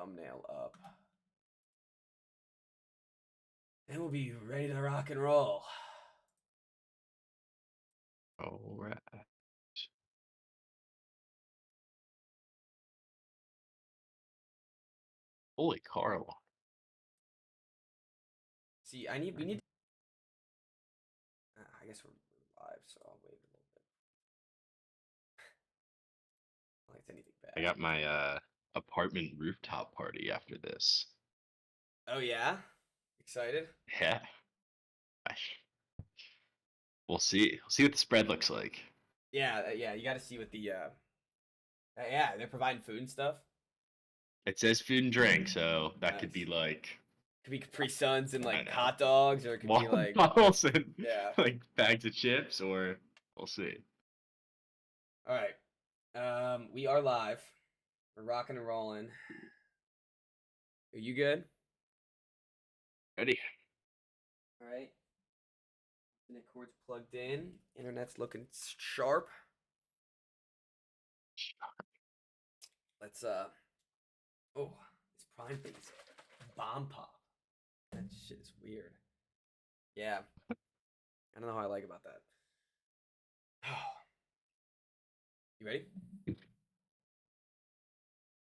thumbnail up. And we'll be ready to rock and roll. All right. Holy Carl. See, we need. I guess we're live, so I'll wait a little bit. I don't think it's anything I bad. got my apartment rooftop party after this. Oh yeah, excited? Yeah. I- We'll see. We'll see what the spread looks like. Yeah, yeah. You got to see what the. Yeah, they're providing food and stuff. It says food and drink, so that could be Nice. like Could be Capri Suns and I like don't know, hot dogs, or it could be water like bottles and yeah. like bags of chips, or we'll see. All right, we are live. We're rocking and rolling. Are you good? Ready? All right. Internet cord's plugged in. Internet's looking sharp. Let's oh, this Prime thing's bomb pop. That shit is weird. Yeah. I don't know how I like about that. You ready?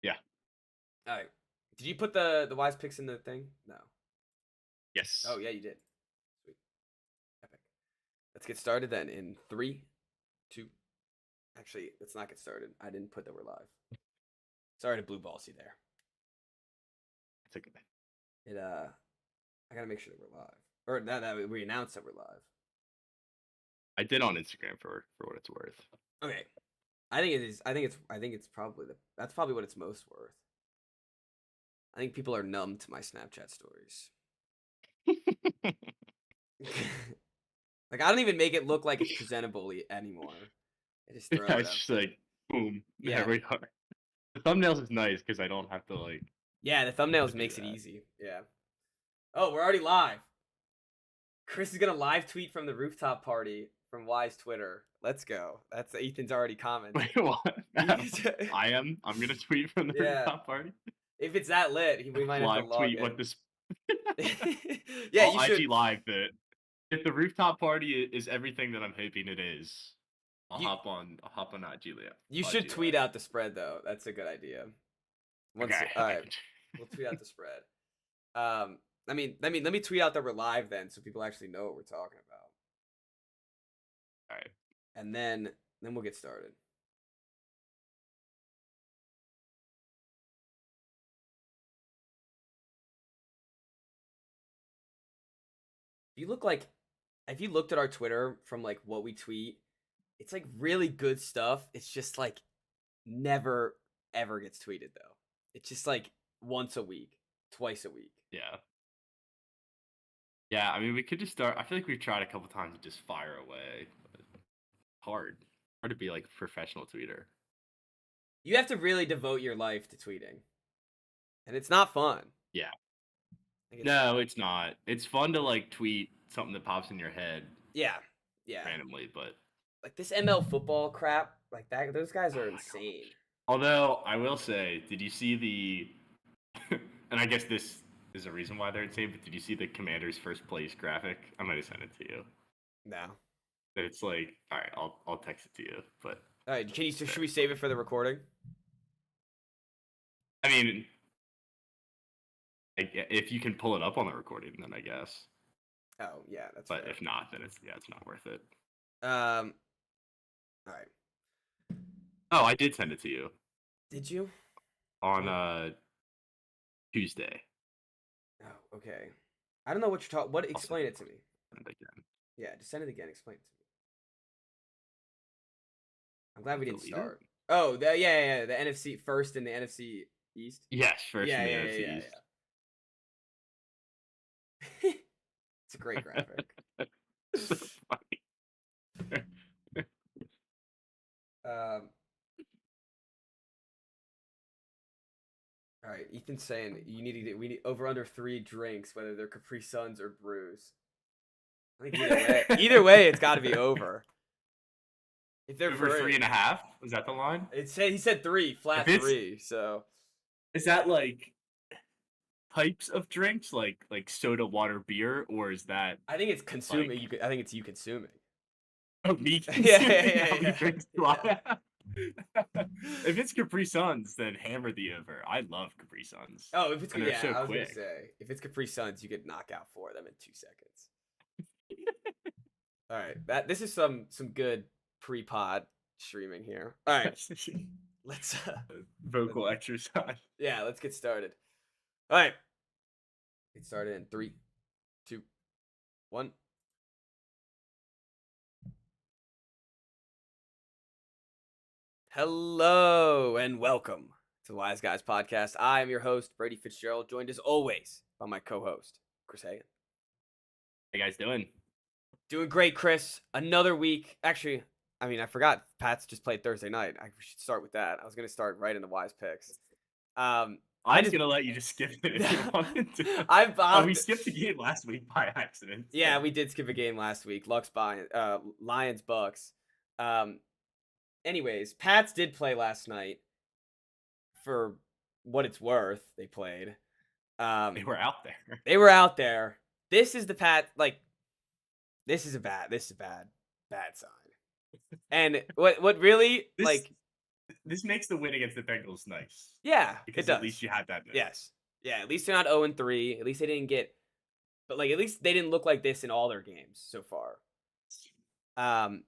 Yeah. All right. Did you put the wise picks in the thing? No. Yes. Oh yeah, you did. Sweet. Epic. Let's get started then in 3, 2. Actually, let's not get started. I didn't put that we're live. Sorry to blue balls you there. It's okay. I gotta make sure that we're live. Or that we announced that we're live. I did on Instagram for what it's worth. Okay. I think it is. I think it's probably that's probably what it's most worth. I think people are numb to my Snapchat stories. Like I don't even make it look like it's presentable anymore. I just throw it It's up. just like boom. Yeah. There we are. The thumbnails is nice because I don't have to like. Yeah, the thumbnails do makes it that. easy. Yeah. Oh, we're already live. Chris is gonna live tweet from the rooftop party from Wise Twitter. Let's go. That's Ethan's already commented. Wait, what? I'm gonna tweet from the Yeah. rooftop party. If it's that lit, we might have to Live log tweet in. what this. Yeah, I'll you should. IG live that. If the rooftop party is everything that I'm hoping it is, I'll hop on IG live. You should tweet out the spread though. That's a good idea. Okay. All right. We'll tweet out the spread. Let me tweet out that we're live then, so people actually know what we're talking about. All right. And then we'll get started. If you looked at our Twitter from like what we tweet, it's like really good stuff. It's just like never ever gets tweeted though. It's just like once a week, twice a week. Yeah. Yeah, I mean, we could just start. I feel like we've tried a couple times to just fire away. But hard to be like a professional tweeter. You have to really devote your life to tweeting, and it's not fun. Yeah. No, it's not. It's fun to like tweet something that pops in your head. Yeah. Randomly, but like this ML football crap, like that. Those guys are insane. Although I will say, did you see the? And I guess this is a reason why they're insane. But did you see the Commanders' first place graphic? I might have sent it to you. No. It's like, all right, I'll text it to you. But all right, should we save it for the recording? I mean, if you can pull it up on the recording, then I guess. Oh yeah, that's. But fair. if not, then it's not worth it. All right. Oh, I did send it to you. Did you? On Tuesday. Oh, okay. I don't know what you're talking. What? Explain it to me. Send it again. Yeah, just send it again. Explain it to me. I'm glad we didn't Delete start. Oh, yeah. The NFC first in the NFC East. Yes, first in the NFC East. It's a great graphic. So funny. All right, Ethan's saying we need over under 3 drinks, whether they're Capri Suns or brews. I think either way, it's got to be over. If they're over 3.5, was that the line? He said 3, flat 3. So is that like types of drinks, like soda, water, beer, or is that I think it's consuming. like I think it's you consuming. me Yeah, consuming yeah, how he yeah, drinks yeah. If it's Capri Suns, then hammer the over. I love Capri Suns, Oh, if it's and they're yeah, so I was gonna quick. say if it's Capri Suns, you could knock out 4 of them in 2 seconds. All right, this is some good pre-pod streaming here. All right, let's let- Vocal exercise. yeah, let's get started. All right, get started in 3, 2, 1. Hello and welcome to the Wise Guys podcast. I am your host Brady Fitzgerald, joined as always by my co-host Chris Hagan. How you guys doing? Doing great, Chris. Another week. Actually, I mean, I forgot Pats just played Thursday night. I should start with that. I was gonna start right in the Wise picks. I I'm just gonna let you just skip it if you wanted to. I've Oh, we skipped the game last week by accident. Yeah, so- we did skip a game last week. Lions Bucks. Anyways, Pats did play last night. For what it's worth, they played. They were out there. They were out there. This is the this is a bad sign. And what really This this makes the win against the Bengals nice yeah, it because does. at least you had that. Yes. Yeah, at least they're not 0-3. At least they didn't get but at least they didn't look like this in all their games so far. And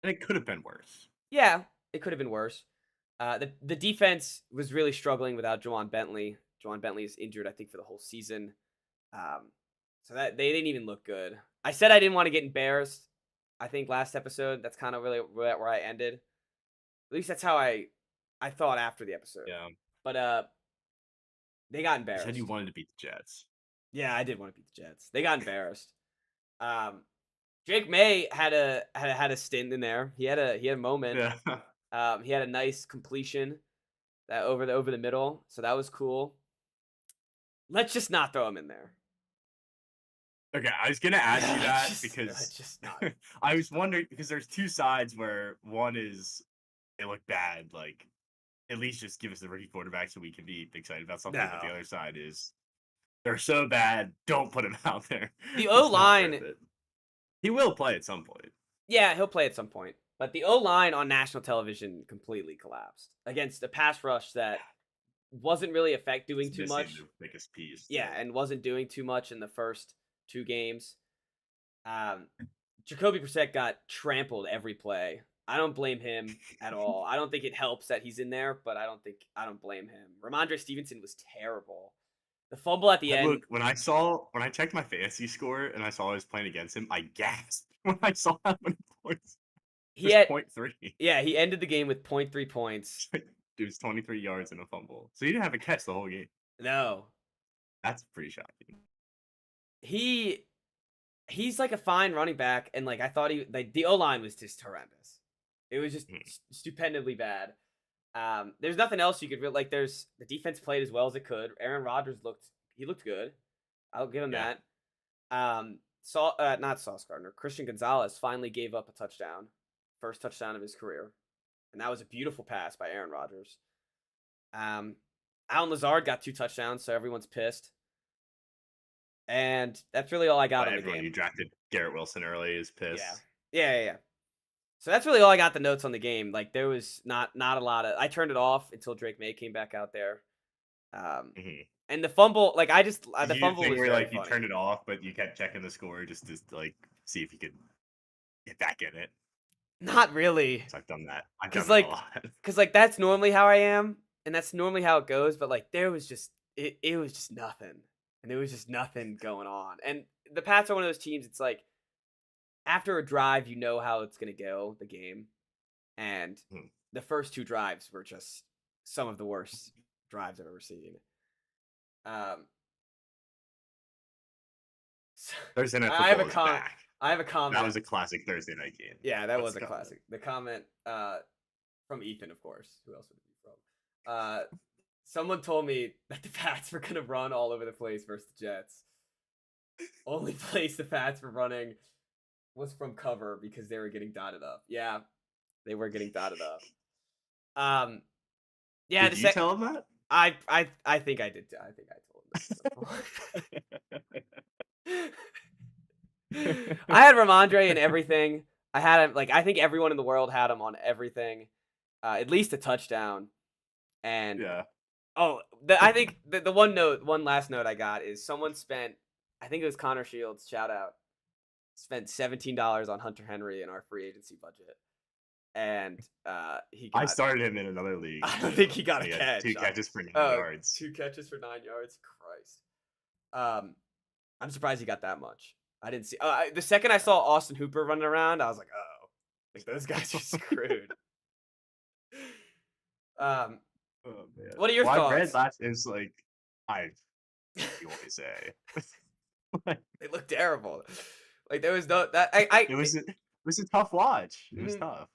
it could have been worse. Yeah, it could have been worse. The defense was really struggling without Juwan Bentley. Juwan Bentley is injured, I think, for the whole season. So that they didn't even look good. I said I didn't want to get embarrassed. I think last episode, that's kind of really where I ended. At least that's how I thought after the episode. Yeah. But they got You embarrassed. said you wanted to beat the Jets. Yeah, I did want to beat the Jets. They got embarrassed. Drake May had a stint in there. He had a moment. Yeah. He had a nice completion that over the middle, so that was cool. Let's just not throw him in there. Okay, I was gonna ask you that Let's because just not. I was wondering because there's two sides where one is they look bad, like at least just give us the rookie quarterback so we can be excited about something. But the No. other side is they're so bad, don't put him out there. The It's not O-line- worth it. He will play at some point. Yeah, he'll play at some point. But the O-line on national television completely collapsed against a pass rush that wasn't really doing It's too missing much. the biggest piece. Yeah, and wasn't doing too much in the first 2 games. Jacoby Brissett got trampled every play. I don't blame him at all. I don't think it helps that he's in there, but I don't blame him. Ramondre Stevenson was terrible. The fumble at the end. Look, when I checked my fantasy score and I saw I was playing against him, I gasped when I saw how many points. He had 0.3. Yeah, he ended the game with 0.3 points. It was 23 yards and a fumble. So he didn't have a catch the whole game. No. That's pretty shocking. He's like a fine running back, and like I thought the O-line was just horrendous. It was just stupendly bad. There's nothing else you could really like. The defense played as well as it could. Aaron Rodgers looked good. I'll give him that. Not Sauce Gardner. Christian Gonzalez finally gave up a touchdown, first touchdown of his career, and that was a beautiful pass by Aaron Rodgers. Allen Lazard got 2 touchdowns, so everyone's pissed. And that's really all I got on the Everyone game. who drafted Garrett Wilson early is pissed. Yeah. So that's really all I got the notes on the game. Like there was not a lot of. I turned it off until Drake May came back out there. And the fumble, like the fumble was where very like you funny. turned it off, but you kept checking the score just to like see if you could get back in it. Not really, So I've done that. I've 'Cause, done that like, a lot. because like that's normally how I am, and that's normally how it goes. But like there was just it was just nothing, and there was just nothing going on. And the Pats are one of those teams. It's like after a drive, you know how it's gonna go, the game, and the first 2 drives were just some of the worst drives I've ever seen. Thursday night I have football is back. I have a comment. That was a classic Thursday night game. Yeah, that What's was a the comment? classic. The comment from Ethan, of course. Who else would it be from? Someone told me that the Pats were gonna run all over the place versus the Jets. Only place the Pats were running was from cover because they were getting dotted up. Yeah, they were getting dotted up. Yeah, Did you tell him that? I think I did. I think I told I had Ramondre and everything. I had him like I think everyone in the world had him on everything, at least a touchdown. And Yeah. oh, I think the one last note I got is someone spent, I think it was Connor Shields, shout out, spent $17 on Hunter Henry in our free agency budget, and he I got. started him in another league. I don't think he got a He had catch. 2 catches for 9 Oh, yards. 2 catches for 9 yards. Christ. I'm surprised he got that much. I didn't see. The second I saw Austin Hooper running around, I was like, oh, like those guys are screwed. Um, Oh, man. what are your I read thoughts? last is like I you always say. They look terrible. Like there was no that I. It was a tough watch. It was Mhm. tough.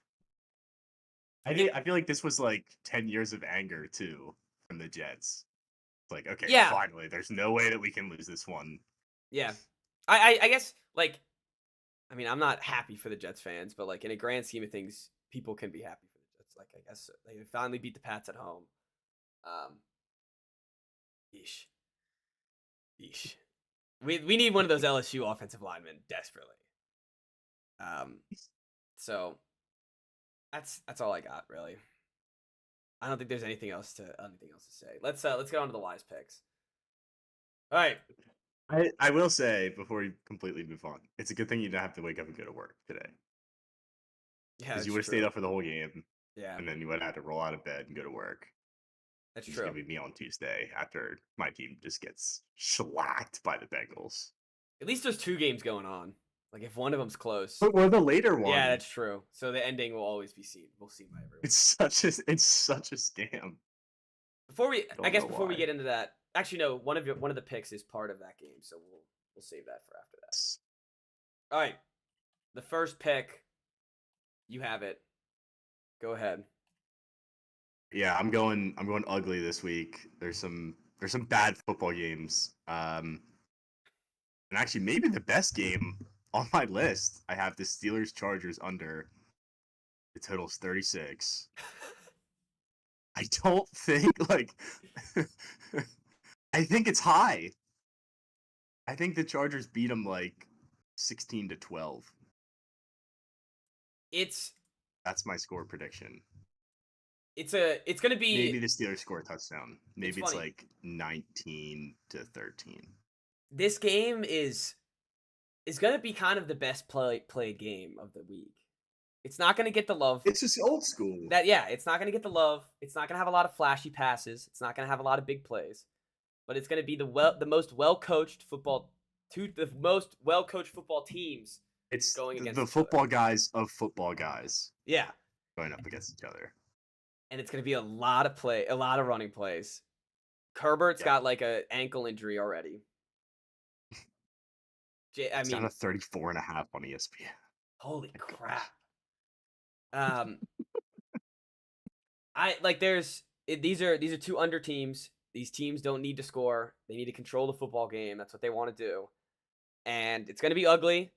I feel like this was like 10 years of anger too from the Jets. It's like, okay, Yeah. finally, there's no way that we can lose this one. Yeah, I guess like, I mean, I'm not happy for the Jets fans, but like in a grand scheme of things, people can be happy for the Jets. Like I guess they finally beat the Pats at home. Um, yeesh, yeesh. We need one of those LSU offensive linemen desperately. So that's all I got really. I don't think there's anything else to say. Let's get on to the wise picks. All right. I will say before we completely move on, it's a good thing you don't have to wake up and go to work today. Yeah, Because that's you would have true. stayed up for the whole game, Yeah, and then you would have had to roll out of bed and go to work. that's It's true. gonna be me on Tuesday after my team just gets shellacked by the Bengals. At least there's 2 games going on. Like if one of them's close. But we're the later one. Yeah, that's true. So the ending will always be seen. We'll see by everyone. It's such a scam. Before we, Don't I guess know before we why. get into that, actually no, one of the picks is part of that game, so we'll save that for after that. All right, the first pick, you have it. Go ahead. Yeah, I'm going ugly this week. There's some bad football games. And actually maybe the best game on my list. I have the Steelers Chargers under. The total's 36. I don't think like I think it's high. I think the Chargers beat them like 16-12. It's That's my score prediction. it's gonna be Maybe the Steelers score a touchdown. Maybe it's funny. like 19-13. This game is gonna be kind of the best played game of the week. It's not gonna get the love. It's just old school. It's not gonna get the love. It's not gonna have a lot of flashy passes. It's not gonna have a lot of big plays, but it's gonna be the most well coached football teams It's going against the each football other. guys of football guys Yeah, going up against each other. and it's gonna be a lot of running plays. Herbert's got like a ankle injury already. It's down to 34.5 on ESPN. Holy crap. I like these are 2 under teams. These teams don't need to score. They need to control the football game. That's what they want to do. And it's going to be ugly.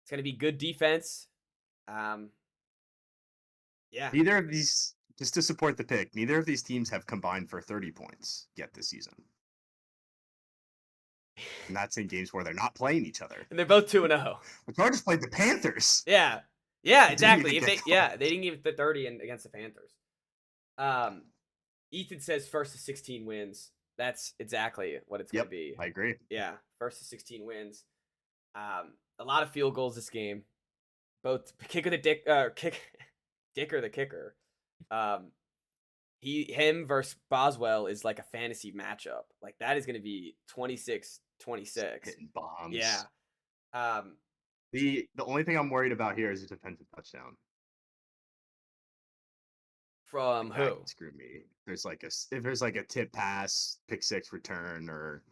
It's going to be good defense. Yeah. Neither of these, just to support the pick, neither of these teams have combined for 30 points yet this season. And that's in games where they're not playing each other. And they're both 2-0. The Chargers played the Panthers. Yeah. Yeah, exactly. They didn't get the 30 against the Panthers. Ethan says first to 16 wins. That's exactly what it's going to be. I agree. Yeah, first to 16 wins. A lot of field goals this game. Both Dick or the kicker. Him versus Boswell is like a fantasy matchup. Like that is going to be 26-26. Hitting bombs. Yeah. The only thing I'm worried about here is a defensive touchdown. From who? Screw me. If there's like a tip pass, pick six return, or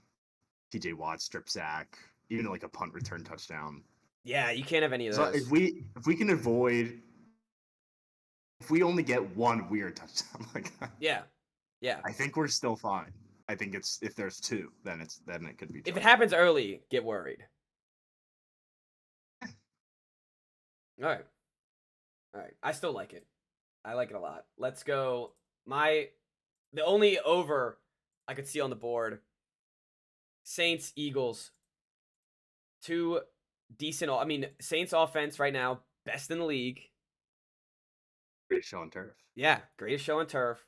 TJ Watt strip sack, even like a punt return touchdown. Yeah, you can't have any of So those. if we can avoid, if we only get one weird touchdown like that, yeah, I think we're still fine. I think it's if there's 2, then it could be. If it happens early, get worried. All right. I still like it. I like it a lot. Let's go. The only over I could see on the board Saints, Eagles. Two decent. I mean, Saints offense right now best in the league. Great show on turf. Yeah, greatest show on turf.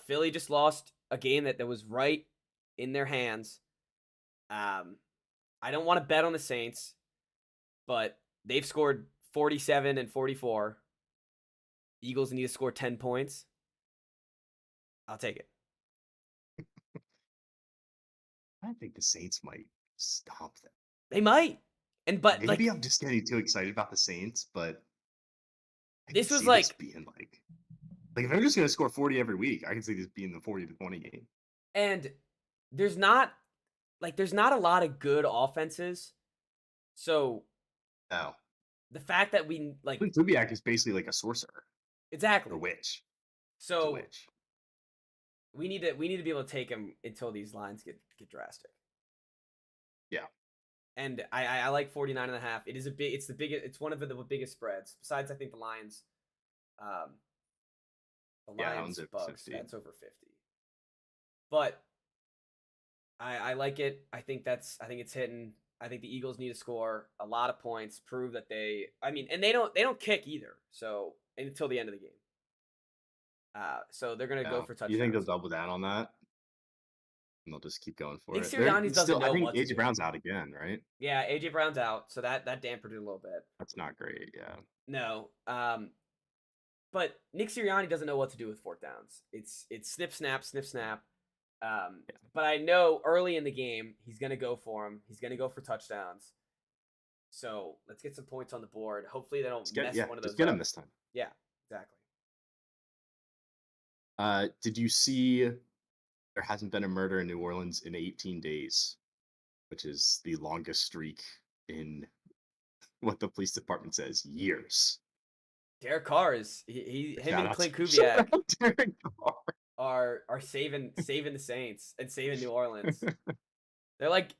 Philly just lost a game that was right in their hands. I don't want to bet on the Saints, but they've scored 47 and 44. Eagles need to score 10 points. I'll take it. I think the Saints might stomp them. They might. But Maybe like I'm just getting too excited about the Saints, but I this can was see this being like if they're just gonna score 40 every week, I can see this being the 40-20 game. and there's not a lot of good offenses. So No. the fact that we like Kubiak is basically like a sorcerer. exactly A witch. So a witch. we need to be able to take him until these lines get drastic. Yeah. And I like 49 and a half. It is it's the biggest, it's one of the biggest spreads. Besides, I think the Lions, That one's at Bucks, 50. that's over 50. But I like it. I think it's hitting. I think the Eagles need to score a lot of points, prove that and they don't kick either. So until the end of the game. So they're gonna go for touchdowns. You think they'll double down on that? And they'll just keep going for Nick it. Sirianni doesn't know I think what to AJ do. Brown's out again, right? Yeah, AJ Brown's out, so that dampened it a little bit. That's not great. Yeah. No. But Nick Sirianni doesn't know what to do with fourth downs. It's snip snap, snip snap. But I know early in the game he's gonna go for him. He's gonna go for touchdowns. So let's get some points on the board. Hopefully they don't mess one of those. Just get up. him this time. Yeah, exactly. Did you see there hasn't been a murder in New Orleans in 18 days, which is the longest streak in what the police department says, years. Derek Carr is him and Clint Kubiak are saving the Saints and saving New Orleans. They're like,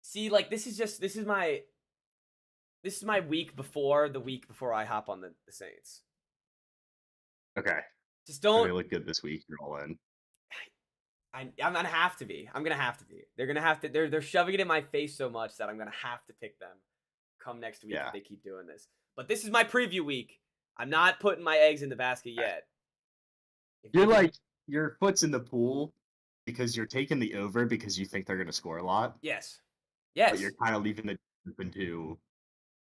see, like this is my week before I hop on the Saints. Okay. Just don't. They look good this week. You're all in. I'm gonna have to be. They're gonna have to. They're shoving it in my face so much that I'm gonna have to pick them come next week if they keep doing this. But this is my preview week. I'm not putting my eggs in the basket yet. Your foot's in the pool because you're taking the over because you think they're gonna score a lot. Yes. But you're kind of leaving it open to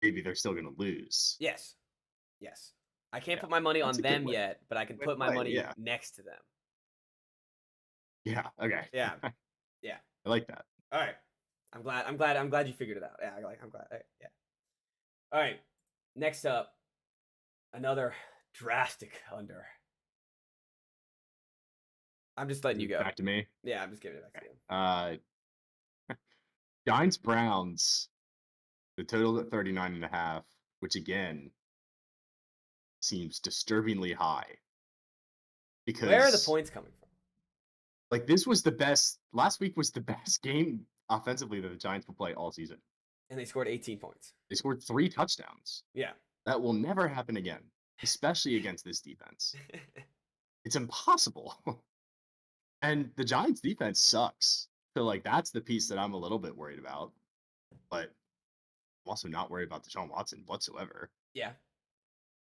maybe they're still gonna lose. Yes. I can't put my money on them yet, but I can put my money next to them. Yeah. Okay. Yeah. I like that. All right. I'm glad you figured it out. Yeah. I'm glad. Yeah. All right. Next up, another drastic under. I'm just letting you go. Back to me. Yeah, I'm just giving it back to you. Giants Browns. The total at 39.5, which again seems disturbingly high. Because where are the points coming from? Like last week was the best game offensively that the Giants will play all season. And they scored 18 points. They scored 3 touchdowns. Yeah. That will never happen again, especially against this defense. It's impossible. And the Giants defense sucks. So that's the piece that I'm a little bit worried about. But I'm also not worried about Deshaun Watson whatsoever. Yeah.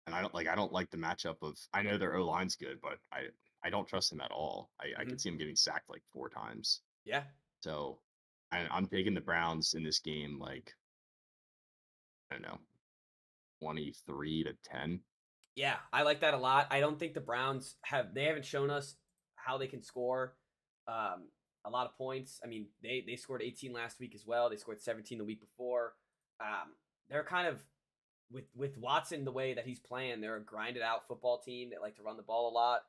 And I don't like the matchup of, I know their O-line's good, but I don't trust him at all. I can see him getting sacked 4 times. Yeah. So I'm taking the Browns in this game, I don't know, 23-10. Yeah, I like that a lot. I don't think the Browns haven't shown us how they can score a lot of points. I mean, they scored 18 last week as well. They scored 17 the week before. They're kind of with Watson the way that he's playing, they're a grinded out football team. They like to run the ball a lot.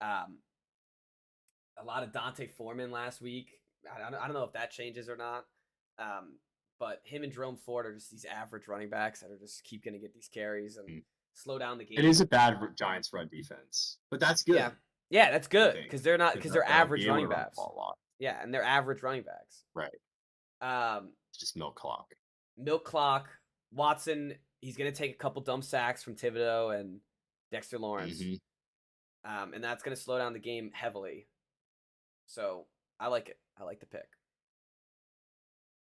A lot of Dante Foreman last week. I don't know if that changes or not. But him and Jerome Ford are just these average running backs that are just keep going to get these carries and slow down the game. It is a bad Giants run defense, but that's good. Yeah, that's good because they're average running backs. Yeah, and they're average running backs. Right. It's just milk clock. Milk clock. Watson, he's going to take a couple dumb sacks from Thibodeau and Dexter Lawrence. Mm-hmm. And that's going to slow down the game heavily. So I like it. I like the pick.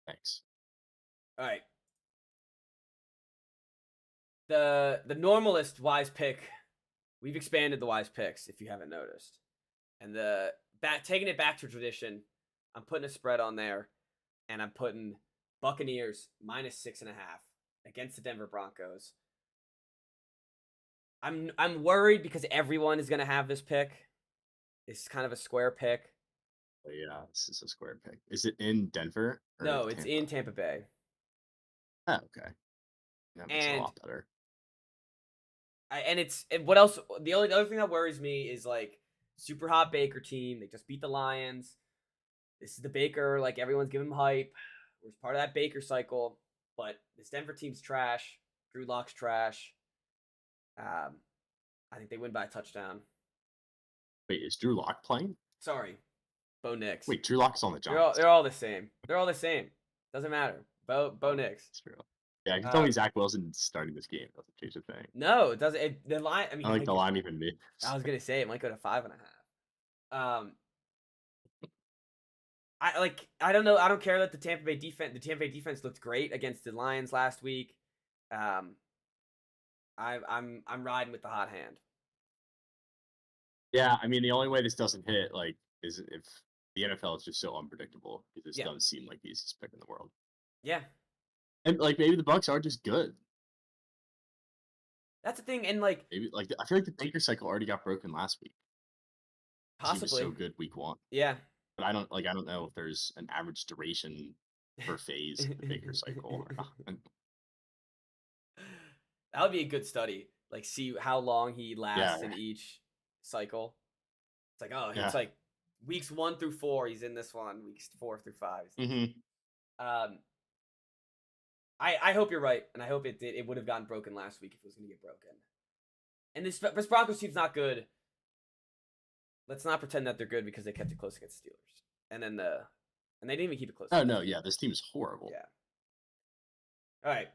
Thanks. All right. The normalist wise pick, we've expanded the wise picks if you haven't noticed. And taking it back to tradition, I'm putting a spread on there, and I'm putting Buccaneers -6.5 against the Denver Broncos. I'm worried because everyone is gonna have this pick. It's kind of a square pick. But yeah, this is a square pick. Is it in Denver or No, it's Tampa? in Tampa Bay. Oh, okay. That makes it a And lot better. What else? The other thing that worries me is like super hot Baker team. They just beat the Lions. This is the Baker, like everyone's giving him hype. We're part of that Baker cycle, but this Denver team's trash. Drew Lock's trash. I think they win by a touchdown. Wait, is Drew Lock playing? Sorry, Bo Nix. Wait, Drew Lock's on the they're Giants. all the same. They're all the same. Doesn't matter. Bo Nix. That's true. Yeah, you told me Zach Wilson starting this game doesn't change a thing. No, it doesn't. The line. I mean, I like the line even me. I was gonna say it might go to 5.5. I don't know. I don't care that the Tampa Bay defense looked great against the Lions last week. I'm riding with the hot hand. Yeah, I mean the only way this doesn't hit is if the NFL is just so unpredictable. It just doesn't seem like the easiest pick in the world. Yeah. And maybe the Bucks are just good. That's the thing, and maybe I feel like the Baker cycle already got broken last week. Possibly. He was so good week 1. Yeah. But I don't know if there's an average duration per phase of the Baker cycle or not. That would be a good study. Like see how long he lasts in each cycle. It's like, oh, it's like weeks 1 through 4, he's in this one. Weeks 4 through 5. Mm-hmm. I hope you're right, and I hope it would have gotten broken last week if it was going to get broken. And this Broncos team's not good. Let's not pretend that they're good because they kept it close against the Steelers, and they didn't even keep it close. Oh no, yeah, this team is horrible. Yeah. All right.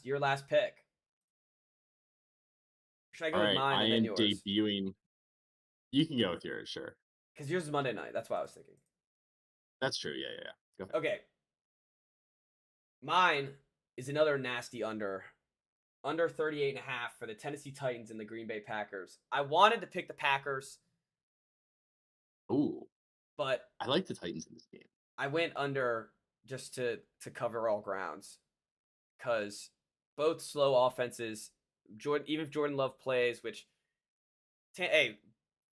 Your last pick. Should I go with mine and then yours? Debuting. You can go with yours, sure. Because yours is Monday night. That's what I was thinking. That's true. Yeah. Go ahead. Okay. Mine is another nasty under 38.5 for the Tennessee Titans and the Green Bay Packers. I wanted to pick the Packers. Ooh. But I like the Titans in this game. I went under just to cover all grounds. Because both slow offenses, even if Jordan Love plays, which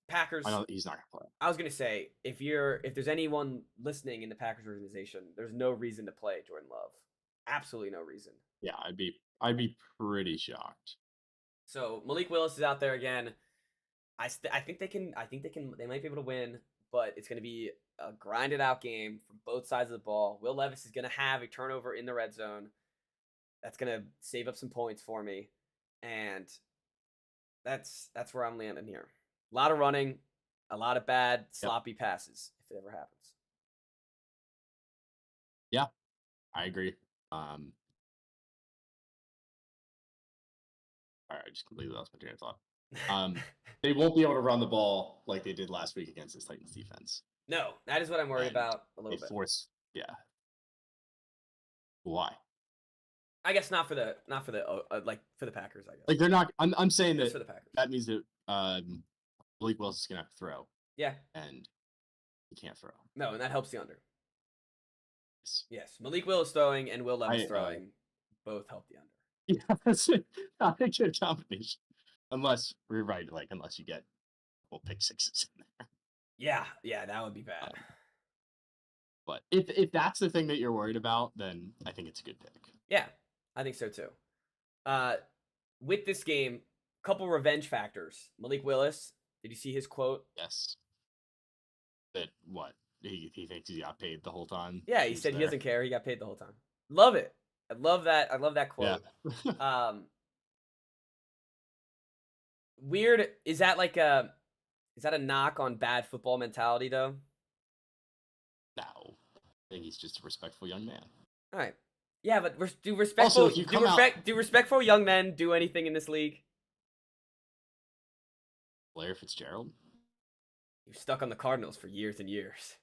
Packers. I know he's not gonna play. I was gonna say if there's anyone listening in the Packers organization, there's no reason to play Jordan Love. Absolutely no reason. Yeah, I'd be pretty shocked. So Malik Willis is out there again. I think they might be able to win, but it's gonna be a grinded out game from both sides of the ball. Will Levis is gonna have a turnover in the red zone. That's gonna save up some points for me, and that's where I'm landing here. A lot of running, a lot of bad, sloppy passes, if it ever happens. Yeah, I agree. All right, I just completely lost my train of thought. They won't be able to run the ball like they did last week against this Titans defense. No, that is what I'm worried about a little bit. Why? I guess not for the for the Packers. I guess like they're not. I'm saying just for the Packers. That means that Malik Willis is gonna have to throw. Yeah, and he can't throw. No, and that helps the under. Yes. Malik Willis throwing and Will Levis throwing both help the under. Yeah, that's not a good combination. Unless we're right, unless you get pick sixes in there. Yeah, that would be bad. But if that's the thing that you're worried about, then I think it's a good pick. Yeah, I think so too. With this game, couple revenge factors. Malik Willis, did you see his quote? Yes. That what? He thinks he got paid the whole time? Yeah, he said he doesn't care. He got paid the whole time. Love it. I love that. I love that quote. Yeah. Weird. Is that a knock on bad football mentality though? No. I think he's just a respectful young man. All right. Yeah, but do respectful young men do anything in this league? Larry Fitzgerald? He was stuck on the Cardinals for years and years.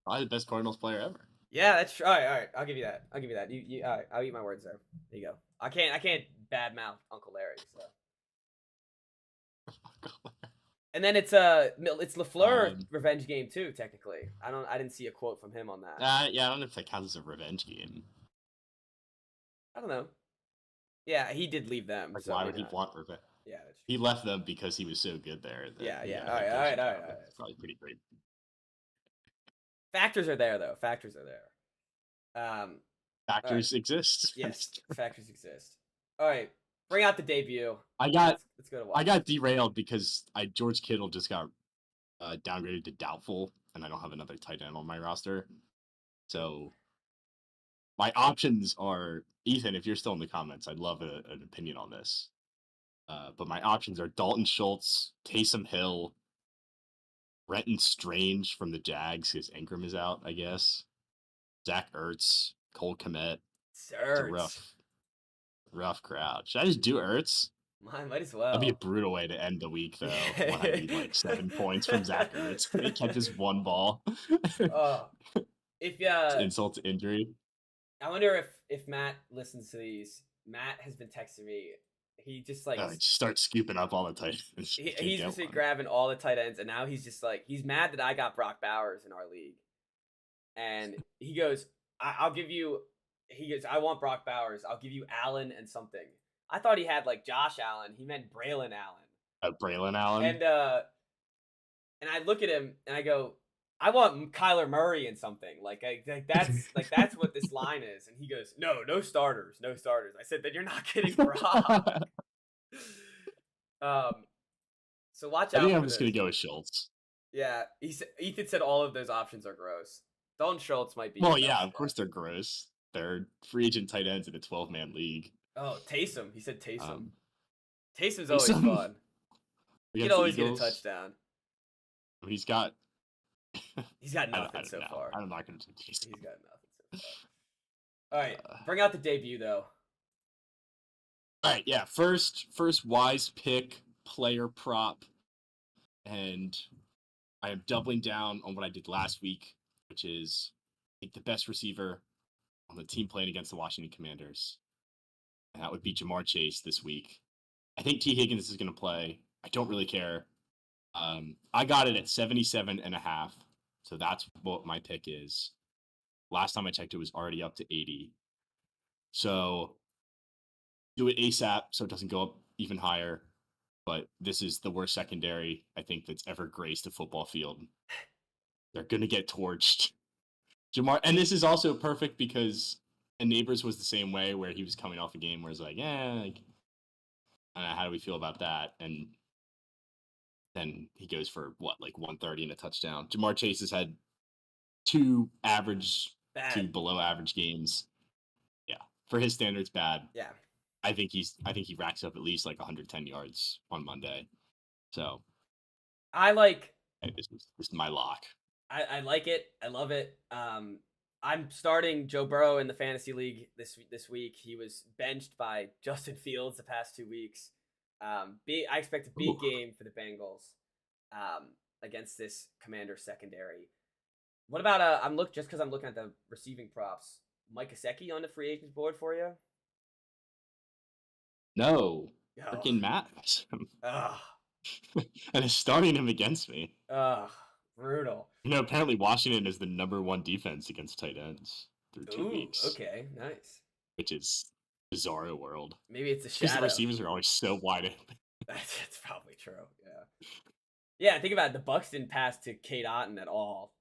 Probably the best Cardinals player ever. Yeah, that's true. All right, all right. I'll give you that. I'll give you that. You all right, I'll eat my words there. There you go. I can't badmouth Uncle Larry. So, and then it's Lafleur Um, revenge game too. Technically, I didn't see a quote from him on that. yeah, I don't know if that counts as a revenge game. I don't know. Yeah, he did leave them. Like, So why would maybe he not. want revenge? Yeah, that's He true. left them because he was so good there that Yeah, he yeah. got a All head right, all coaching right, all right, job. all right. It's probably pretty great. Factors are there though. Factors are there. All right. Factors exist. Yes, factors exist. All right, bring out the debut. I got Let's go to I watch. got derailed because George Kittle just got downgraded to doubtful, and I don't have another tight end on my roster. So my options are Ethan. If you're still in the comments, I'd love an opinion on this. But my options are Dalton Schultz, Taysom Hill, Brenton Strange from the Jags because Ingram is out, I guess. Zach Ertz, Cole Kmet. It's a Serge. rough crowd. Should I just do Ertz? Might as That'd be a well. brutal way to end the week, though. When I need like 7 points from Zach Ertz, he catches one ball. Oh, if It's insult to injury. I wonder if Matt listens to these. Matt has been texting me. He just like Just start scooping up all the tight ends. he's just been grabbing all the tight ends, and now he's just like he's mad that I got Brock Bowers in our league, and he goes, I'll give you. He goes, I want Brock Bowers. I'll give you Allen and something. I thought he had like Josh Allen. He meant Braylon Allen. Braylon Allen. And I look at him and I go, I want Kyler Murray and something. That's what this line is. And he goes, no starters, no starters. I said, then you're not getting Brock. So watch I out. think for I'm just this. gonna go with Schultz. Yeah, Ethan said all of those options are gross. Dalton Schultz might be. Well, yeah, of course they're gross. They're free agent tight ends in a 12-man league. Oh, Taysom. He said Taysom. Taysom's always fun. He can always get a touchdown. He's got nothing so far. I'm not going to take Taysom. He's got nothing so far. All right, bring out the debut though. All right, yeah. First wise pick, player prop, and I am doubling down on what I did last week, which is take the best receiver on the team playing against the Washington Commanders. And that would be Jamar Chase this week. I think T. Higgins is going to play. I don't really care. I got it at 77.5. So that's what my pick is. Last time I checked, it was already up to 80. So do it ASAP so it doesn't go up even higher. But this is the worst secondary I think that's ever graced a football field. They're going to get torched. Jamar, and this is also perfect because Neighbors was the same way, where he was coming off a game where it's like, I don't know, how do we feel about that? And then he goes for like 130 and a touchdown. Jamar Chase has had two below average games. Yeah, for his standards, bad. Yeah, I think he racks up at least like 110 yards on Monday. So this is my lock. I like it. I love it. I'm starting Joe Burrow in the fantasy league this week. He was benched by Justin Fields the past 2 weeks. I expect a big game for the Bengals against this Commander secondary. What about just because I'm looking at the receiving props, Mike Gesicki on the free agents board for you? No, freaking Matt. And is starting him against me. Brutal. Apparently Washington is the #1 defense against tight ends through 2 weeks. Okay, nice. Which is bizarre world. Maybe it's a shadow. Because the receivers are always so wide open. That's probably true. Yeah. Yeah, think about it. The Bucs didn't pass to Cade Otton at all.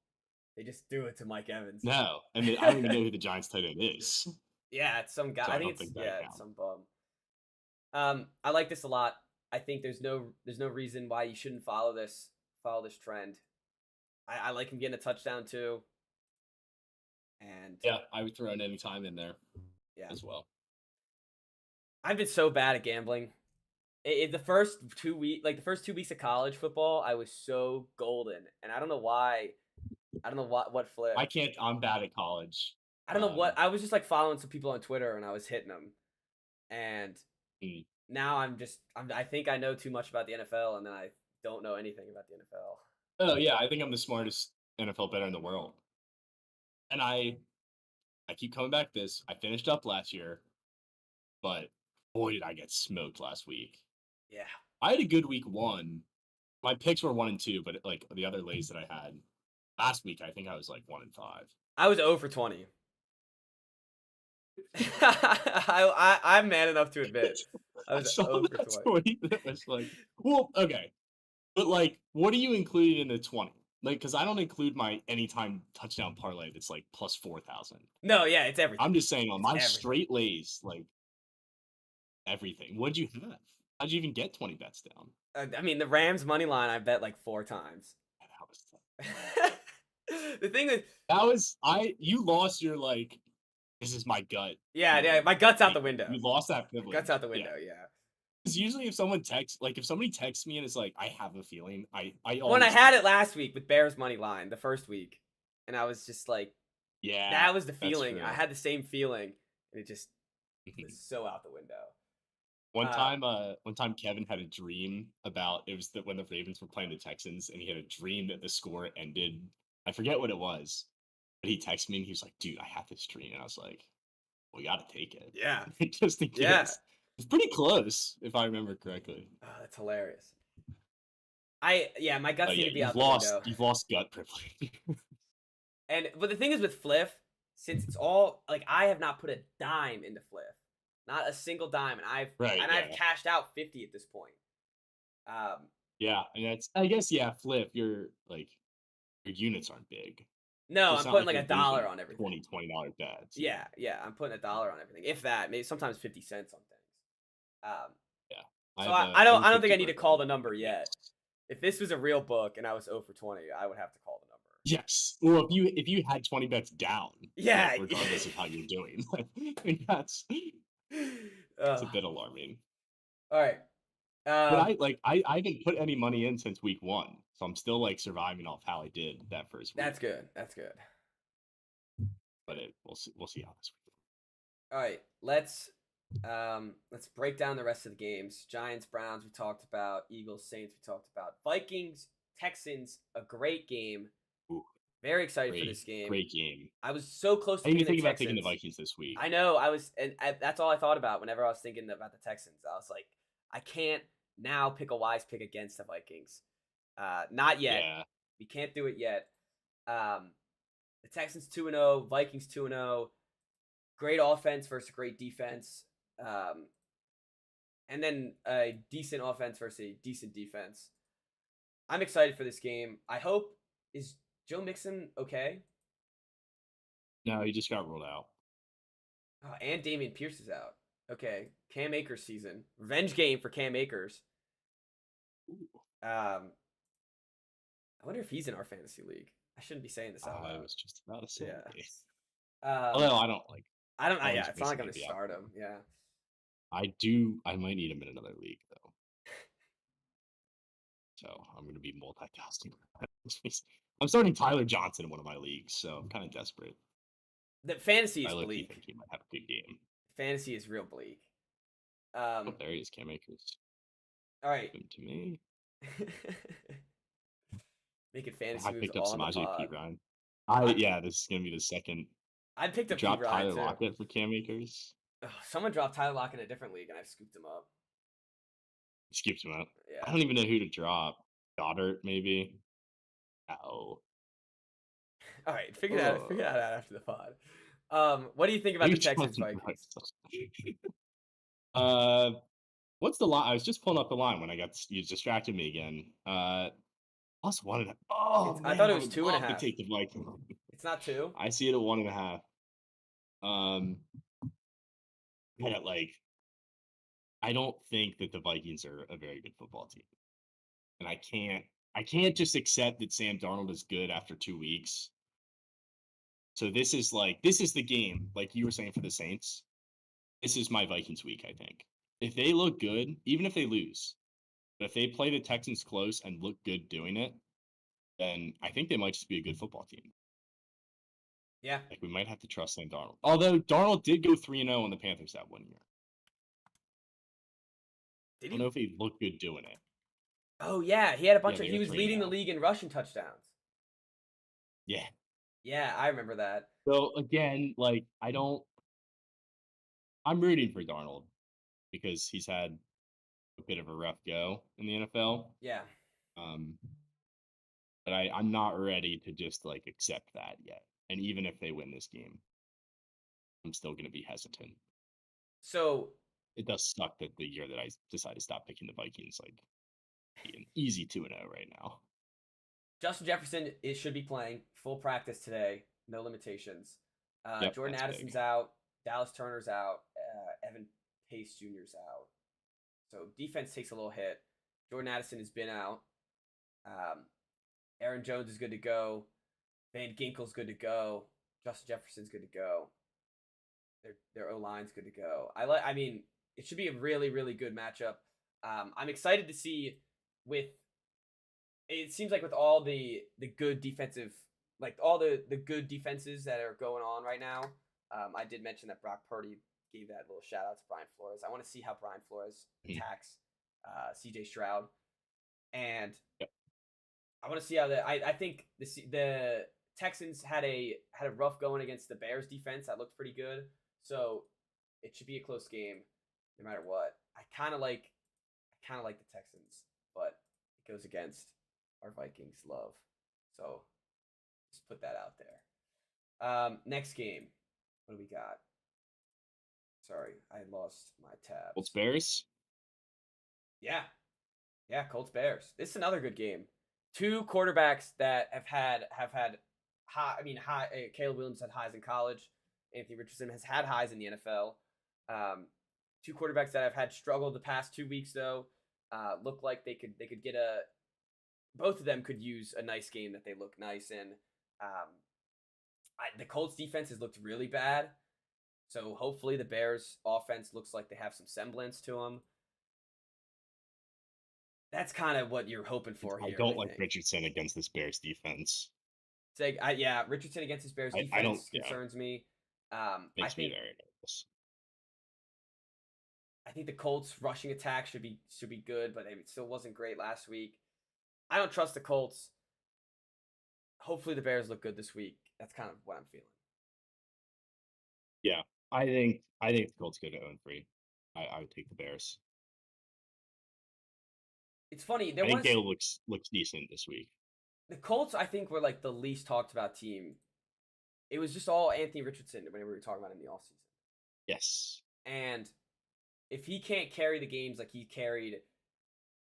They just threw it to Mike Evans. No, and I don't even know who the Giants tight end is. Yeah, it's some guy. So I think it's some bum. I like this a lot. I think there's no reason why you shouldn't follow this trend. I like him getting a touchdown too. And yeah, I would throw in any time in there. Yeah, as well. I've been so bad at gambling. The first 2 weeks of college football, I was so golden, and I don't know why. I don't know what flipped. I'm bad at college. I don't know what. I was just like following some people on Twitter, and I was hitting them, and now I think I know too much about the NFL, and then I don't know anything about the NFL. Oh yeah, I think I'm the smartest NFL bettor in the world, and I keep coming back to this. I finished up last year, but boy did I get smoked last week. Yeah. I had a good week one. My picks were 1-2, but like the other lays that I had last week, I think I was like 1-5. I was 0 for 20. I'm man enough to admit I I was saw 0 for that 20. tweet that was like, well, okay, but like, what do you include in the 20? Like, because I don't include my anytime touchdown parlay that's like plus 4,000. No, yeah, it's everything. I'm just saying on It's my everything. straight lays, like everything. What'd you have? How'd you even get 20 bets down? I mean, the Rams money line I bet like 4 times. That was The thing is, that was I. You lost your like. This is my gut yeah, yeah, feeling. my gut's out Like, the window. you lost that Gut's privilege. out the Yeah. window, yeah. Because usually if someone texts, like if somebody texts me and it's like, I have a feeling, I When I always had do. it last week with Bears money line, the first week, and I was just like, Yeah, that was the that's feeling. I true. had the same feeling, and it just was Mhm. so out the window. Uh, One time Kevin had a dream about it was that when the Ravens were playing the Texans, and he had a dream that the score ended. I forget what it was, but he texted me and he was like, "Dude, I had this dream," and I was like, "We got to take it, yeah, just in yeah. case." It's pretty close, if I remember correctly. Oh, that's hilarious. Yeah, my Oh guts need yeah, to be out the window. you've lost gut privilege. But the thing is with Fliff, since it's all like I have not put a dime into Fliff, not a single dime, and Right, I've yeah. cashed out 50 at this point. Um, Yeah, and that's I guess yeah, flip, your like your units aren't big. no, So it's I'm not putting like like you're a dollar losing on everything. $20 bets. Yeah. Yeah, yeah, I'm putting a dollar on everything. If that, maybe sometimes 50 cents on things. Yeah. So I have a I don't think 50 I need to burger call on the number yes. yet. If this was a real book and I was 0 for 20, I would have to call the number. Yes. Well, if you had 20 bets down, like Yeah. regardless of how you're doing, like that's a Ugh. bit alarming. All right. But Um, I didn't put any money in since week one, so I'm still like surviving off how I did that first week. that's good. That's good. But we'll see how this week. All right, let's break down the rest of the games. Giants, Browns, we talked about. Eagles, Saints, we talked about. Vikings, Texans, a great game. Ooh, Very excited for this game. great game. I was so close I to didn't picking even the think about taking the Texans. Vikings this week. I know. I was, that's all I thought about whenever I was thinking about the Texans. I was like, I can't now pick a wise pick against the Vikings. Not yet. Yeah. We can't do it yet. The Texans 2-0, Vikings 2-0. Great offense versus great defense. And then a decent offense versus a decent defense. I'm excited for this game. I hope is Joe Mixon okay? No, he just got ruled out. Oh, and Damian Pierce is out. Okay, Cam Akers season, revenge game for Cam Akers. I wonder if he's in our fantasy league. I shouldn't be saying this out I loud. was just about to say. Yeah. Although I don't like. Yeah, it's not like I'm gonna start him. Yeah. I might need him in another league though. So I'm gonna be multitasking. I'm starting Tyler Johnson in one of my leagues, so I'm kind of desperate. The fantasy I is think bleak. he might have a good game. Fantasy is real bleak. Oh, there he is, Cam Akers. All right. Give him to me. Making fantasy I moves picked up all in the Samaje pod. Perine. Yeah, this is gonna be the second. I picked up Drop Ryan Tyler too. Lockett for Cam Akers. Ugh, someone dropped Tyler Lockett in a different league, and I scooped him up. Skipped him out. I Yeah. don't even know who to drop. Goddard, maybe. Oh. All right, figure that out after the pod. What do you think about the Texans Vikings? What's the line? I was just pulling up the line when you distracted me again. +1.5. Oh I man, thought it I was would 2.5. love to take the Vikings. It's not 2. I see it at 1.5. But like, I don't think that the Vikings are a very good football team, and I can't just accept that Sam Darnold is good after 2 weeks. So this is the game, like you were saying for the Saints. This is my Vikings week, I think. If they look good, even if they lose, but if they play the Texans close and look good doing it, then I think they might just be a good football team. Yeah. Like we might have to trust Sam Darnold. Although Darnold did go 3-0 on the Panthers that one year. Did I don't know if he looked good doing it. Oh yeah, he had a Yeah, bunch of. they He are was 3 leading the now. league in rushing touchdowns. Yeah. Yeah, I remember that. So again, like I'm rooting for Darnold because he's had a bit of a rough go in the NFL. Yeah. Um, but I'm not ready to just like accept that yet. And even if they win this game, I'm still going to be hesitant. So It does suck that the year that I decided to stop picking the Vikings, like, be an easy 2-0 right now. Justin Jefferson should be playing full practice today, no limitations. Yep, Jordan that's Addison's big. out. Dallas Turner's out. Evan Pace Jr.'s out. So defense takes a little hit. Jordan Addison has been out. Aaron Jones is good to go. Van Ginkel's good to go. Justin Jefferson's good to go. Their O line's good to go. I mean, it should be a really really good matchup. I'm excited to see with. It seems like with all the good defensive, like all the good defenses that are going on right now. I did mention that Brock Purdy gave that little shout out to Brian Flores. I want to see how Brian Flores attacks C.J. Stroud, and Yep. I want to see how I think the Texans had a rough going against the Bears defense that looked pretty good. So it should be a close game, no matter what. I kind of like the Texans, but it goes against our Vikings love. So just put that out there. Next game, what do we got? Sorry, I lost my tabs. Colts Bears. Yeah, Colts Bears. This is another good game. Two quarterbacks that have had high. I mean, high. Caleb Williams had highs in college. Anthony Richardson has had highs in the NFL. Two quarterbacks that have had struggled the past 2 weeks though. Look like they could get a. Both of them could use a nice game that they look nice in. The Colts defense has looked really bad, so hopefully the Bears offense looks like they have some semblance to them. That's kind of what you're hoping for here. I don't like think. Richardson against this Bears defense. It's like, Richardson against his Bears defense concerns me. Makes me very nervous. I think the Colts rushing attack should be good, but it still wasn't great last week. I don't trust the Colts. Hopefully the Bears look good this week. That's kind of what I'm feeling. Yeah, I think the Colts go to 0-3. I would take the Bears. It's funny. I think Gale looks decent this week. The Colts, I think, were like the least talked about team. It was just all Anthony Richardson whenever we were talking about in the offseason. Yes. And if he can't carry the games like he carried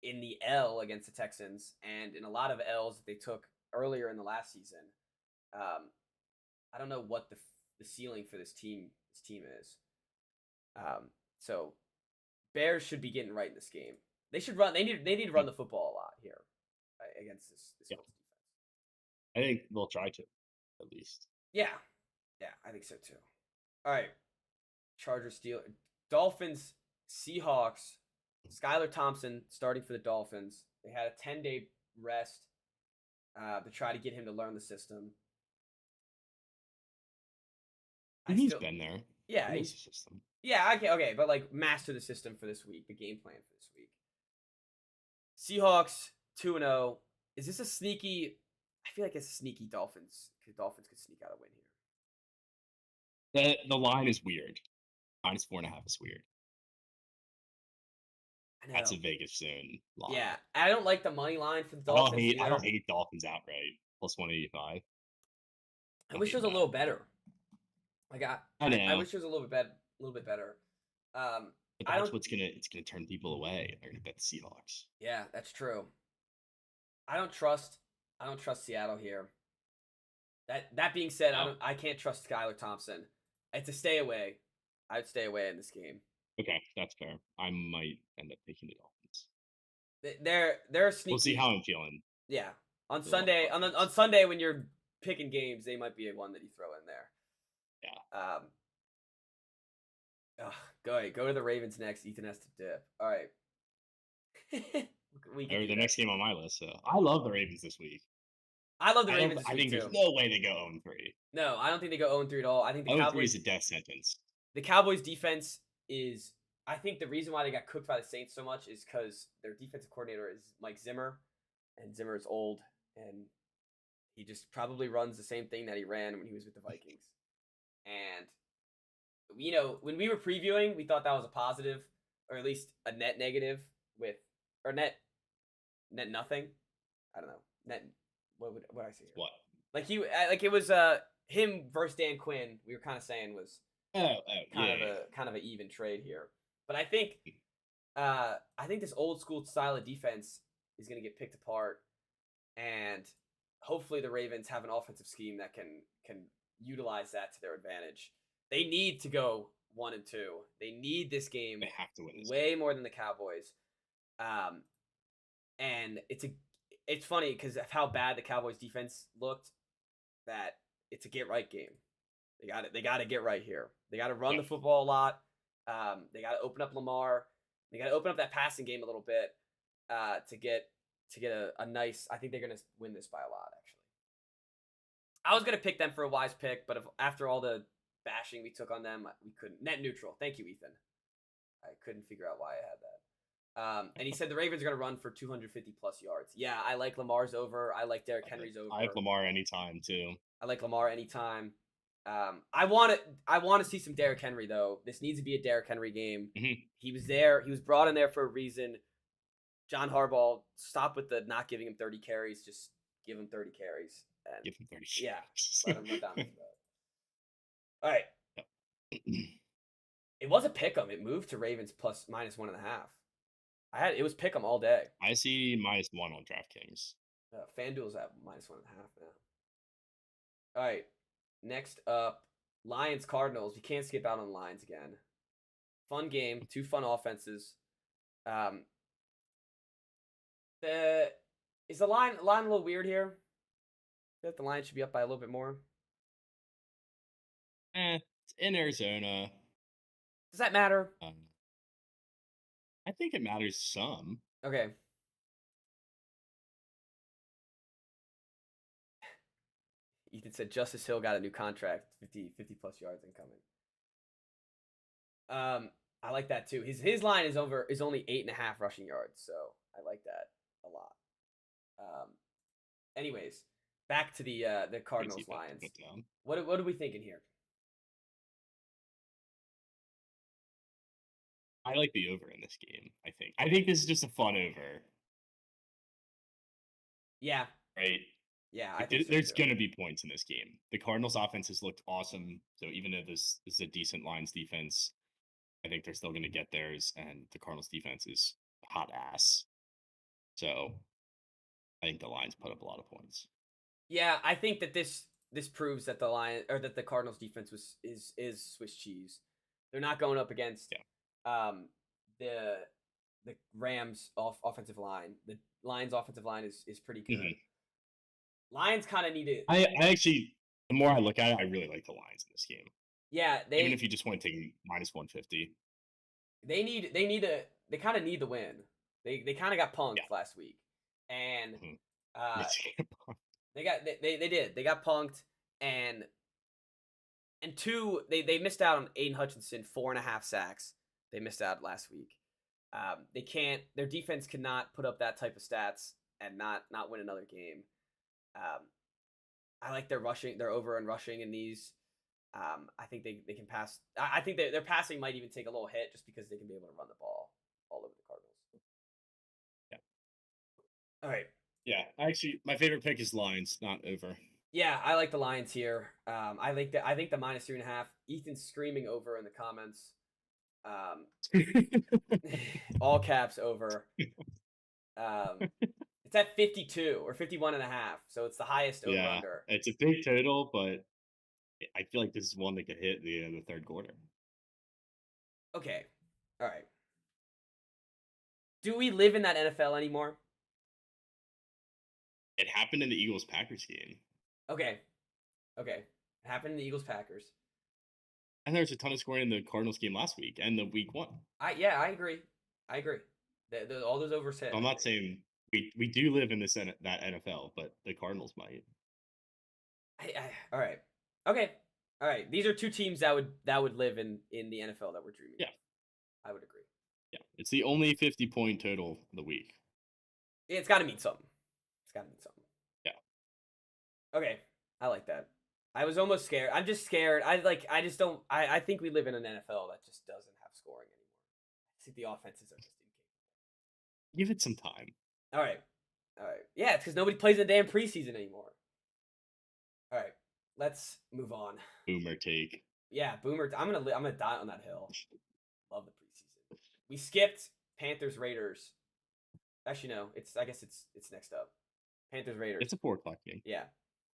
in the L against the Texans and in a lot of L's that they took earlier in the last season, I don't know what the ceiling for this team is. So Bears should be getting right in this game. They should run. They need to run the football a lot here against this Colts defense. I think they'll try to, at least. Yeah, I think so too. All right, Chargers, Steelers, Dolphins, Seahawks. Skylar Thompson starting for the Dolphins. They had a 10-day rest to try to get him to learn the system. He's been there. Yeah, he's the system. Yeah, okay, but like master the system for this week, the game plan for this week. Seahawks 2-0. Is this a sneaky? I feel like it's a sneaky Dolphins. Dolphins could sneak out a win here. The line is weird. -4.5 is weird. That's a Vegas zone line. Yeah, I don't like the money line for the Dolphins. I don't hate Dolphins outright. +185. I wish it was a little better. Like I wish it was a little bit better. But that's what's gonna turn people away. They're gonna bet the Seahawks. Yeah, that's true. I don't trust Seattle here. That being said, I can't trust Skylar Thompson. It's a stay away. I'd stay away in this game. Okay, that's fair. I might end up taking the Dolphins. They're sneaky. We'll see how I'm feeling. Yeah, on Sunday on Sunday when you're picking games, they might be one that you throw in there. Yeah. Go to the Ravens next. Ethan has to dip. All right. They're the next game on my list. So I love the Ravens this week. I love the Ravens. I think there's no way they go 0-3. No, I don't think they go 0-3 at all. I think the Cowboys is a death sentence. The Cowboys defense is, I think the reason why they got cooked by the Saints so much is because their defensive coordinator is Mike Zimmer, and Zimmer is old, and he just probably runs the same thing that he ran when he was with the Vikings. And when we were previewing, we thought that was a positive, or at least a net negative or net nothing. I don't know. Net what would I say here? What? Like it was him versus Dan Quinn. We were kind of saying was kind of an even trade here. But I think this old school style of defense is going to get picked apart, and hopefully the Ravens have an offensive scheme that can utilize that to their advantage. They need to go 1-2. They need this game. They have to win this way more than the Cowboys. And it's funny because of how bad the Cowboys defense looked, that it's a get right game. They got to get right here. They got to run the football a lot. They got to open up Lamar. They got to open up that passing game a little bit to get a nice. I think they're gonna win this by a lot. Actually, I was gonna pick them for a wise pick, but after all the bashing we took on them, we couldn't. Net neutral. Thank you, Ethan. I couldn't figure out why I had that. And he said the Ravens are going to run for 250 plus yards. Yeah, I like Lamar's over. I like Derrick Henry's over. I have Lamar anytime too. I like Lamar anytime. I want to see some Derrick Henry though. This needs to be a Derrick Henry game. Mm-hmm. He was there. He was brought in there for a reason. John Harbaugh, stop with the not giving him 30 carries. Just give him 30 carries. And Give him 30. Yeah, let him run down the field. All right. It was a pick'em. It moved to Ravens -1.5. It was pick'em all day. I see -1 on DraftKings. FanDuel's at -1.5 now. All right. Next up, Lions Cardinals. You can't skip out on the Lions again. Fun game, 2 fun offenses. Is the line a little weird here? I feel like the Lions should be up by a little bit more. It's in Arizona. Does that matter? I think it matters some. Okay. Ethan said Justice Hill got a new contract, 50 plus yards incoming. I like that too. His line is only 8.5 rushing yards, so I like that a lot. Anyways, back to the Cardinals Lions. What are we thinking here? I like the over in this game. I think this is just a fun over. Yeah. Right. Yeah, there's going to be points in this game. The Cardinals offense has looked awesome. So even though this is a decent Lions defense, I think they're still going to get theirs. And the Cardinals defense is hot ass. So I think the Lions put up a lot of points. Yeah, I think that this proves that that the Cardinals defense is Swiss cheese. They're not going up against the Rams offensive line. The Lions offensive line is pretty good. Mm-hmm. Lions kind of need it. I actually, the more I look at it, I really like the Lions in this game. Yeah, even if you just want to take -150, they kind of need the win. They kind of got punked last week, and they got punked, and two, they missed out on Aiden Hutchinson 4.5 sacks. They missed out last week. Their defense cannot put up that type of stats and not win another game. I like their over and rushing in these. I think they can pass. I think their passing might even take a little hit just because they can be able to run the ball all over the Cardinals. Yeah. All right. Yeah, actually, my favorite pick is Lions, not over. Yeah, I like the Lions here. I think the -3.5. Ethan's screaming over in the comments. All caps over. It's at 52 or 51.5, so it's the highest over under. It's a big total, but I feel like this is one that could hit the third quarter. Okay, all right. Do we live in that NFL anymore? It happened in the Eagles-Packers game. Okay. It happened in the Eagles-Packers. And there was a ton of scoring in the Cardinals game last week and the week 1. I agree. All those overs hit. I'm not saying we do live in that NFL, but the Cardinals might. All right. Okay. All right. These are two teams that would live in the NFL that we're dreaming. Yeah. of. I would agree. Yeah, it's the only 50-point total of the week. It's got to mean something. It's got to mean something. Yeah. Okay, I like that. I was almost scared. I'm just scared. I just don't. I think we live in an NFL that just doesn't have scoring anymore. I think the offenses are just incapable. Give it some time. All right. All right. Yeah, it's because nobody plays in the damn preseason anymore. All right. Let's move on. Boomer take. Yeah, Boomer. I'm gonna die on that hill. Love the preseason. We skipped Panthers Raiders. Actually, no. I guess it's next up. Panthers Raiders. It's a 4 o'clock game. Yeah,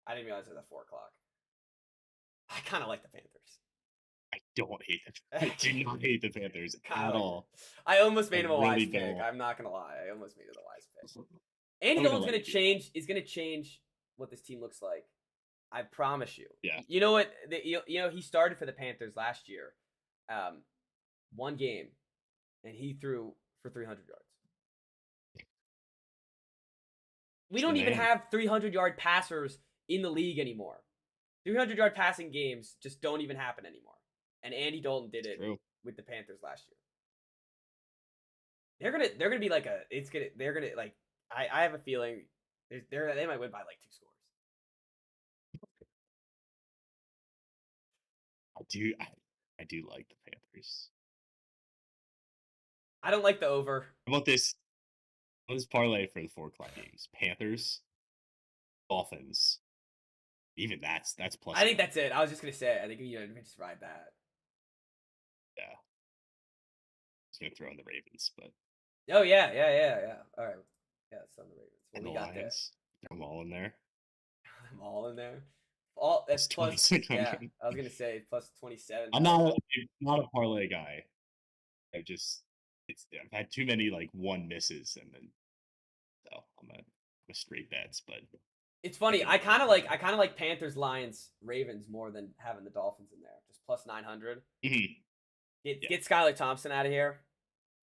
I didn't realize it was at 4 o'clock. I kind of like the Panthers. I don't hate them. I do not hate the Panthers Kinda at like all. I almost made I him a wise really pick. don't. I'm not gonna lie. I almost made it a wise pick. Andy I'm gonna Dalton's let gonna you do that. change. Is gonna change what this team looks like. I promise you. Yeah. You know what? You know he started for the Panthers last year, one game, and he threw for 300 yards. We He's don't the even man. have 300-yard passers in the league anymore. 300-yard passing games just don't even happen anymore. And Andy Dalton did it True. with the Panthers last year. They're gonna be like they're gonna like I have a feeling they might win by like 2 scores. I do like the Panthers. I don't like the over. How about this? Let's parlay for the 4 o'clock games. Panthers, Dolphins. Even that's plus. I think 1. that's it. I was just gonna say I think we just ride that. Yeah. I was gonna throw in the Ravens, but Oh yeah. All right. Yeah, it's on the Ravens. What and we the got there? Lions. Throw them all in there. I'm all in there. All that's It's plus. 2600. Yeah, I was gonna say plus 27. I'm not a parlay guy. I've had too many like one misses and then so I'm a straight bets, but It's funny. I kind of like Panthers, Lions, Ravens more than having the Dolphins in there. Just plus 900. Mhm. Get Skylar Thompson out of here.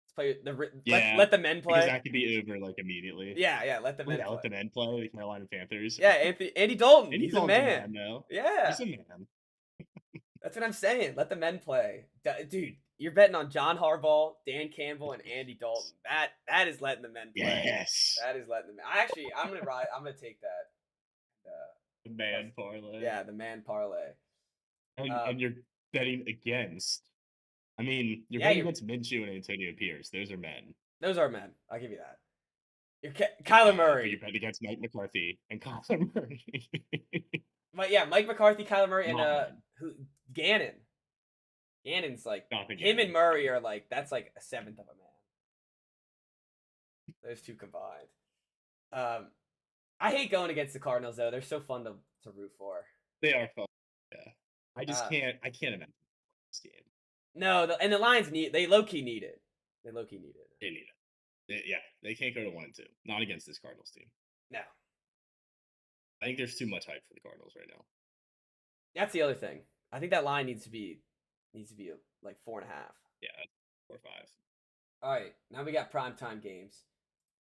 Let's play Yeah, let the men because play. that could be over like immediately. Yeah, let the Let men the play. men play, the Carolina Panthers. Yeah, Andy Dalton. Andy He's Dalton's a man. though. Yeah, He's a man. that's what I'm saying. Let the men play, dude. You're betting on John Harbaugh, Dan Campbell, and Andy Dalton. That is letting the men play. Yes. That is letting the men. I'm gonna take that. The man parlay. Yeah, the man parlay. And you're betting against. I mean, you're Yeah, betting you're- against Minshew and Antonio Pierce. Those are men. Those are men. I'll give you that. You're Kyler But Murray. you bet against Mike McCarthy and Kyler Murray. But yeah, Mike McCarthy, Kyler Murray, and Not men. Gannon. Gannon's like Not the him Gannon. and Murray are like that's like a seventh of a man. Those two combined. I hate going against the Cardinals though. They're so fun to root for. They are fun. Yeah. I just Uh, can't imagine this game. No, and the Lions they low key need it. They low key need it. They need it. Yeah, they can't go to 1-2. Not against this Cardinals team. No, I think there's too much hype for the Cardinals right now. that's the other thing. I think that line needs to be like 4.5. Yeah, 4 or 5. All right, now we got primetime games.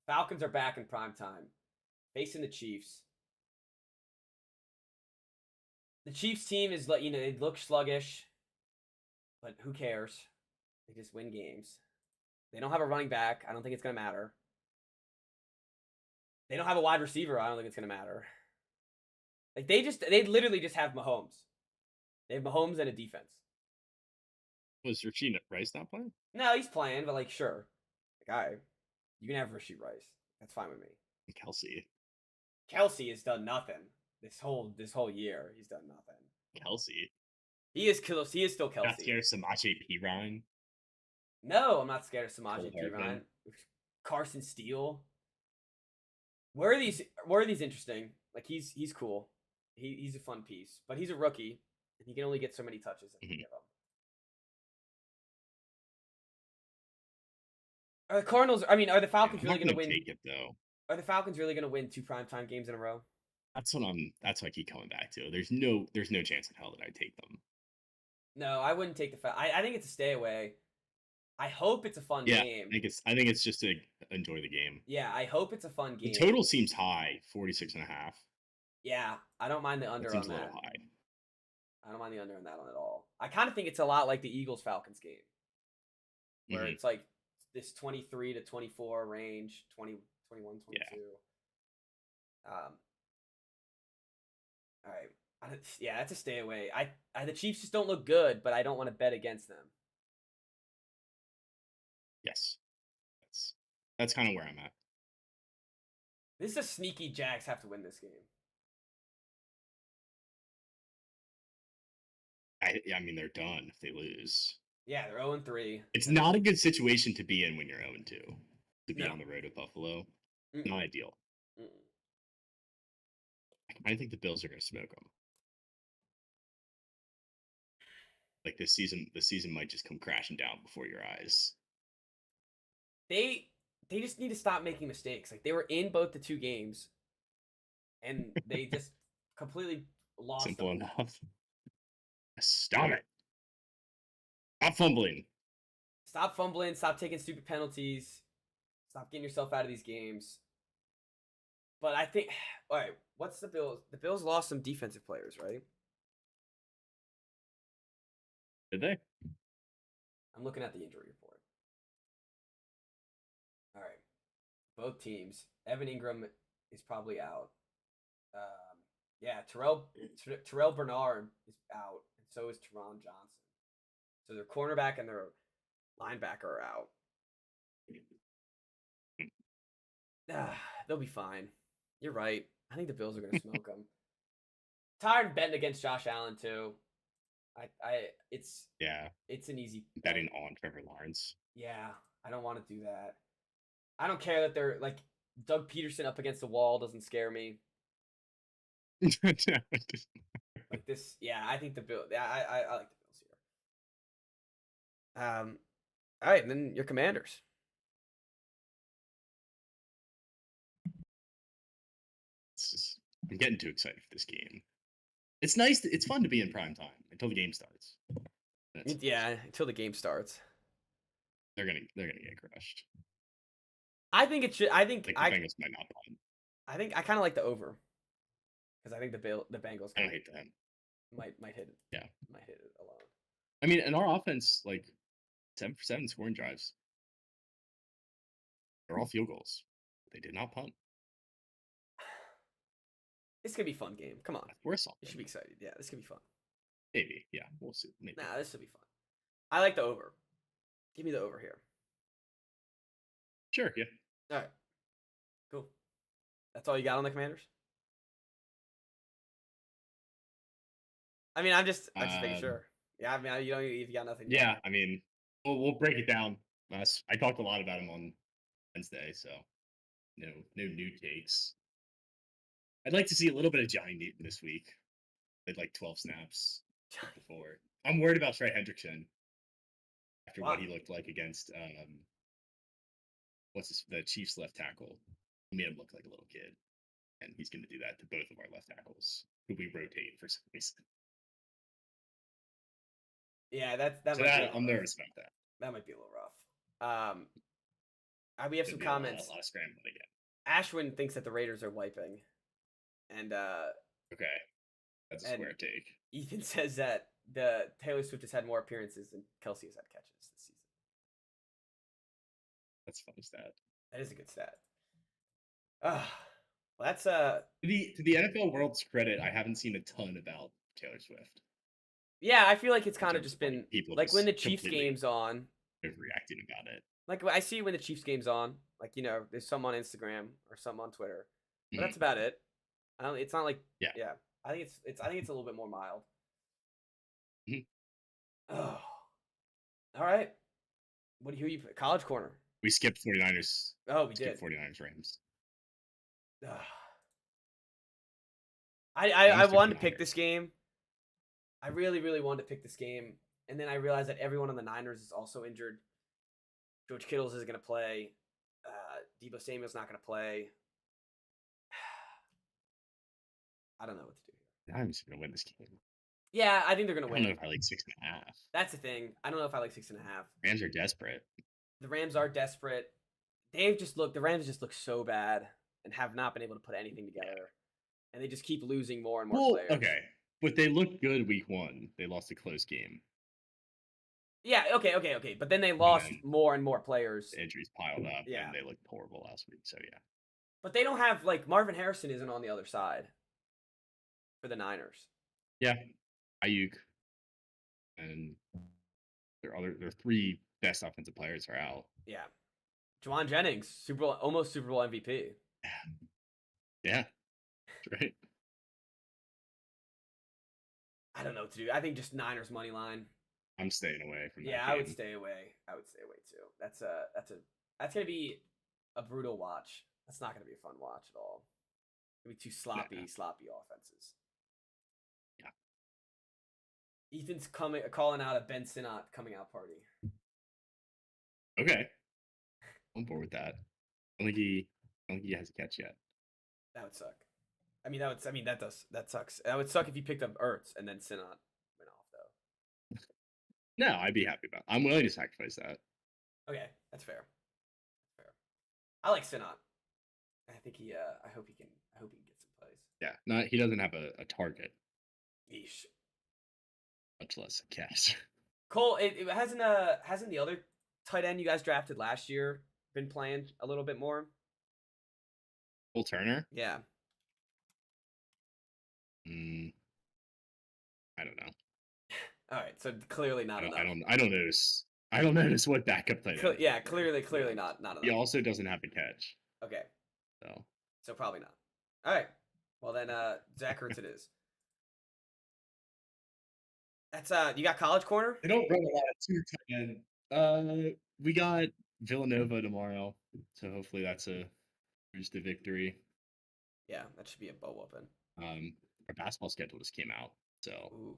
Falcons are back in primetime, facing the Chiefs. The Chiefs team is like they look sluggish, but who cares? They just win games. They don't have a running back. I don't think it's gonna matter. They don't have a wide receiver. I don't think it's gonna matter. Like they literally just have Mahomes. They have Mahomes and a defense. Was Rashid Rice not playing? No, he's playing, but like sure, like you can have Rashid Rice. That's fine with me. Kelsey. Kelsey has done nothing this whole year. He's done nothing. Kelsey. He is still Not Kelsey. scared of Samaje Perine. No, I'm not scared of Samaje Cole Hardman. Perine. Carson Steele. Where are these interesting? Like he's cool. He's a fun piece, but he's a rookie and he can only get so many touches that you Mhm. give him. Are the Cardinals? I mean, are the Falcons I'm really not going to gonna win? take it though. Are the Falcons really going to win 2 primetime games in a row? That's what I keep coming back to. There's no chance in hell that I take them. No, I wouldn't take the I think it's a stay away. I hope it's a fun Yeah, game. I think it's just to enjoy the game. Yeah, I hope it's a fun game. The total seems high, 46.5. Yeah, I don't mind the under That seems on a that. little high. I don't mind the under on that one at all. I kind of think it's a lot like the Eagles Falcons game, where Mhm. it's like this 23 to 24 range, 20, 21, Yeah. 22. All right. Yeah, that's a stay away. The Chiefs just don't look good, but I don't want to bet against them. Yes. That's kind of where I'm at. This is a sneaky Jags have to win this game. I mean, they're done if they lose. Yeah, they're 0-3. It's not a good situation to be in when you're 0-2. To be No. on the road at Buffalo, Mm-mm. not ideal. Mm-mm. I think the Bills are going to smoke them. Like the season might just come crashing down before your eyes. They just need to stop making mistakes. Like they were in both the two games, and they just completely lost. Simple them. enough. Stop it. Stop fumbling. Stop fumbling. Stop taking stupid penalties. Stop getting yourself out of these games. But I think, all right, what's the Bills? The Bills lost some defensive players, right? Did they? I'm looking at the injury report. All right. Both teams. Evan Ingram is probably out. Yeah, Terrell Bernard is out, and so is Teron Johnson. So their cornerback and their linebacker are out. They'll be fine. You're right. I think the Bills are going to smoke them. Tired of betting against Josh Allen too. It's an easy betting on Trevor Lawrence. Yeah, I don't want to do that. I don't care that they're like Doug Peterson up against the wall doesn't scare me. Like this, yeah, I think the Bills. Yeah, I like the Bills here. All right, and then your Commanders. I'm getting too excited for this game. It's nice. It's fun to be in prime time until the game starts. Yeah, until the game starts. They're gonna get crushed. I think it should. I think the Bengals might not win. I think I kind of like the over because I think the Bengals. I don't hate them. Might hit it. Yeah, might hit it alone. I mean, in our offense, like 7 for 7 scoring drives. They're all field goals. They did not punt. This could be a fun game. Come on. We're something. You should be excited. Yeah, this could be fun. Maybe. Yeah, we'll see. Maybe. Nah, this should be fun. I like the over. Give me the over here. Sure, yeah. All right. Cool. That's all you got on the Commanders? I mean, I'm just making sure. Yeah, I mean, you got nothing. Yeah, I mean, we'll break it down. I talked a lot about him on Wednesday, so no new takes. I'd like to see a little bit of Johnny Newton this week. Played like 12 snaps before. I'm worried about Trey Hendrickson after what he looked like against the Chiefs left tackle. He made him look like a little kid, and he's going to do that to both of our left tackles, who we rotate for some reason. Yeah, that. I'm nervous about that. That might be a little rough. We have some comments. A lot of scrambling again. Ashwin thinks that the Raiders are wiping, and okay, that's a square take. Ethan says that the Taylor Swift has had more appearances than Kelsey has had catches this season. That's a funny stat. That is a good stat. Well, that's To the NFL world's credit, I haven't seen a ton about Taylor Swift. Yeah, I feel like it's kind of just been like when the Chiefs game's on. Reacting about it. Like I see when the Chiefs game's on, like there's some on Instagram or some on Twitter, but that's about it. It's not like yeah. I think it's a little bit more mild. Oh, all right. Who you put? College corner. We skipped 49ers. Oh, we did. 49ers Rams. I wanted to pick this game. I really, really wanted to pick this game, and then I realized that everyone on the Niners is also injured. George Kittle's isn't going to play. Deebo Samuel's not going to play. I don't know what to do here. I'm just going to win this game. Yeah, I think they're going to win. I don't know if I like 6.5. That's the thing. I don't know if I like 6.5. Rams are desperate. The Rams are desperate. The Rams just look so bad and have not been able to put anything together. And they just keep losing more and more players. Okay. But they looked good week 1. They lost a close game. Yeah, okay. But then they lost then more and more players. The injuries piled up, Yeah. and they looked horrible last week. So yeah, But they don't have like Marvin Harrison isn't on the other side for the Niners. yeah, Ayuk and their three best offensive players are out. Yeah. Juwan Jennings, almost Super Bowl MVP. Yeah, that's right. I don't know what to do. I think just Niners money line. I'm staying away from that. Yeah, game. I would stay away. Too. That's gonna be a brutal watch. That's not gonna be a fun watch at all. It's gonna be two sloppy offenses. Yeah. Ethan's calling out a Ben Sinnott coming out party. Okay, I'm on board with that. I don't think he has a catch yet. That would suck. That sucks. That would suck if you picked up Ertz and then Sinnott went off though. No, I'd be happy about it. I'm willing to sacrifice that. Okay, that's fair. I like Sinnott. I think he. I hope he can get some plays. Yeah, he doesn't have a target, Yeesh. much less a catch. Cole, it hasn't the other tight end you guys drafted last year been playing a little bit more? Cole Turner? Yeah. I don't know. All right, so clearly not enough. I don't notice. I don't notice what backup tight end. Yeah, clearly not enough. He also doesn't have a catch. Okay. So probably not. All right. Well then, Zach Ertz it is. That's you got College Corner? they don't run a lot of two tight end. We got Villanova tomorrow, so hopefully that's a victory. Yeah, that should be a bow whooping. Our basketball schedule just came out, so Ooh.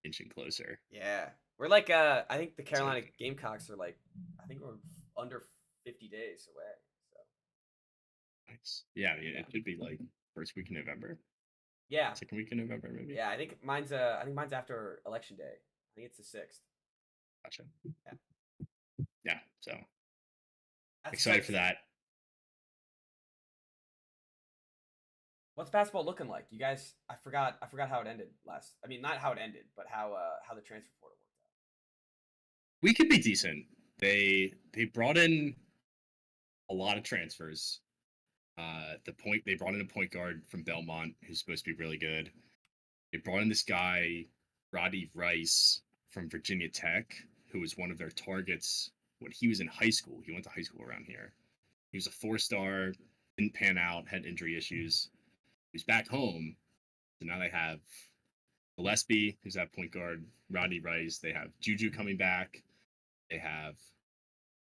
inching closer. Yeah, we're like I think the Carolina Gamecocks are like I think we're under 50 days away. So nice. Yeah, I mean, it could be like first week in November. Yeah. Second week in November, maybe. Yeah, I think mine's after Election Day. I think it's the 6th. Gotcha. Yeah. Yeah. So That's excited for that. What's basketball looking like? You guys, I forgot how it ended last. I mean, not how it ended, but how the transfer portal worked out. We could be decent. They brought in a lot of transfers. They brought in a point guard from Belmont who's supposed to be really good. They brought in this guy, Roddy Rice from Virginia Tech, who was one of their targets when he was in high school. He went to high school around here. He was a 4-star, didn't pan out, had injury issues. He's back home. So now they have Gillespie, who's that point guard, Roddy Rice. They have Juju coming back. They have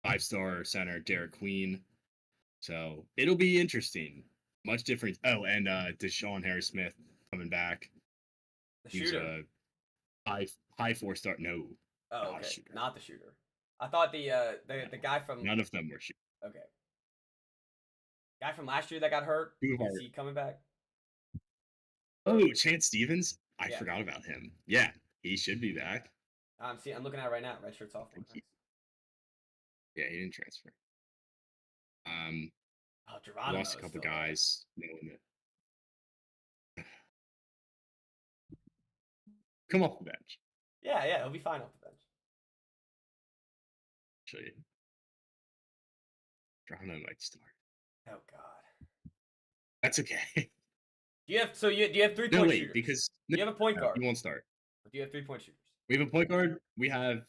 5-star center Derek Queen. So it'll be interesting. Much different. Oh, and Deshaun Harris-Smith coming back. The shooter. He's a high 4-star. No. Oh, okay. Not the shooter. I thought the guy from. None of them were shooters. Okay. Guy from last year that got hurt. Is he coming back? Oh, Chance Stevens. I forgot about him. Yeah, he should be back. I'm looking at it right now. Redshirt sophomore. Yeah, he didn't transfer. Geronimo lost a couple guys. Come off the bench. Yeah, he'll be fine off the bench. Actually, Geronimo might start. Oh God. That's okay. Do you have 3-point no, wait, shooters? because you have a point guard. He won't start. Or do you have 3-point shooters? We have a point guard. We have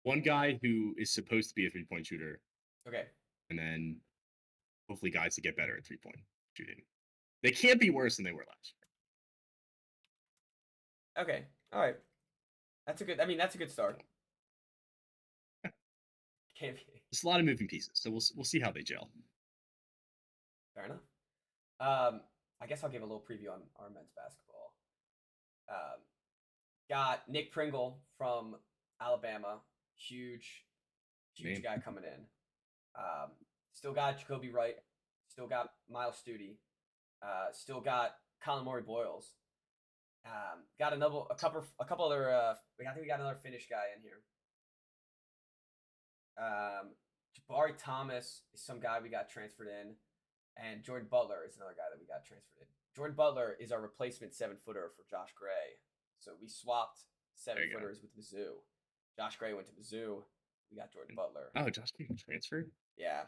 one guy who is supposed to be a 3-point shooter. Okay. And then hopefully guys to get better at 3-point shooting. They can't be worse than they were last year. Okay. All right. That's a good start. Can't be. There's a lot of moving pieces, so we'll see how they gel. Fair enough. I guess I'll give a little preview on our men's basketball. Got Nick Pringle from Alabama, huge guy coming in. Still got Jacoby Wright, still got Miles Studi, still got Colin Murray Boyles. Got a couple other. I think we got another Finnish guy in here. Jabari Thomas is some guy we got transferred in. And Jordan Butler is another guy that we got transferred in. Jordan Butler is our replacement 7-footer for Josh Gray. So we swapped 7-footers with Mizzou. Josh Gray went to Mizzou. We got Jordan Butler. Oh, Josh Green transferred. Yeah.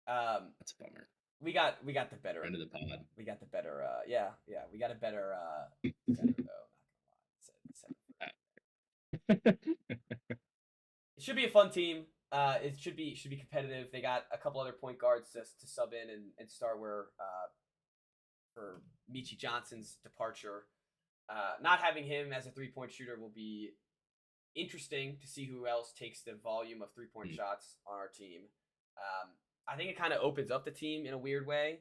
That's a bummer. We got the better. Friend of the pod. We got the better. Yeah. We got a better center though. Not gonna lie. It should be a fun team. It should be competitive. They got a couple other point guards to sub in and start where for Michi Johnson's departure. Not having him as a 3-point shooter will be interesting to see who else takes the volume of 3-point shots on our team. I think it kind of opens up the team in a weird way.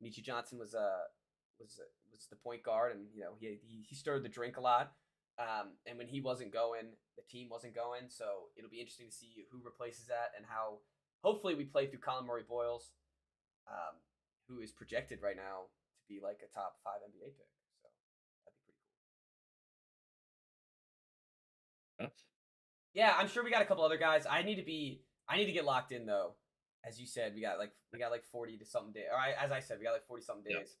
Michi Johnson was the point guard, and he stirred the drink a lot. And when he wasn't going, the team wasn't going. So it'll be interesting to see who replaces that and how. Hopefully, we play through Colin Murray Boyles, who is projected right now to be like a top 5 NBA pick. So that'd be pretty cool. Tough. Yeah, I'm sure we got a couple other guys. I need to get locked in though. As you said, we got like 40 to something days. Or as I said, we got like 40 something days.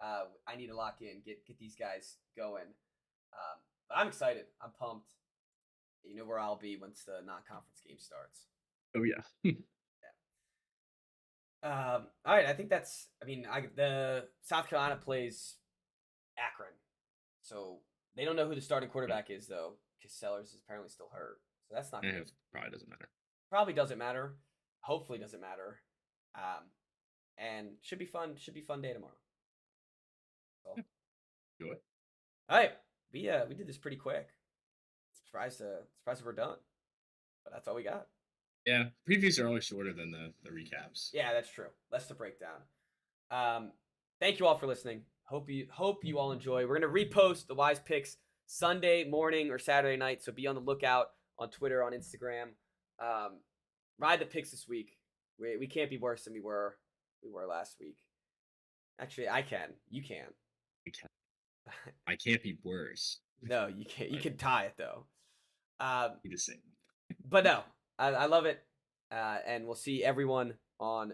Yep. I need to lock in, get these guys going. But I'm excited. I'm pumped. You know where I'll be once the non-conference game starts. Oh yeah. All right. I think that's. I mean, the South Carolina plays Akron, so they don't know who the starting quarterback is though, because Sellers is apparently still hurt. So that's not good. It probably doesn't matter. Probably doesn't matter. Hopefully doesn't matter. And should be fun. Should be fun day tomorrow. So. Do it. All right. We did this pretty quick. Surprised we're done. But that's all we got. Yeah, previews are always shorter than the recaps. Yeah, that's true. Less to break down. Thank you all for listening. Hope you all enjoy. We're gonna repost the Wise Picks Sunday morning or Saturday night, so be on the lookout on Twitter, on Instagram. Ride the picks this week. We can't be worse than we were last week. Actually, I can. You can. I can't be worse. No, you can't. You can tie it though. Be the same. But no, I love it. And we'll see everyone on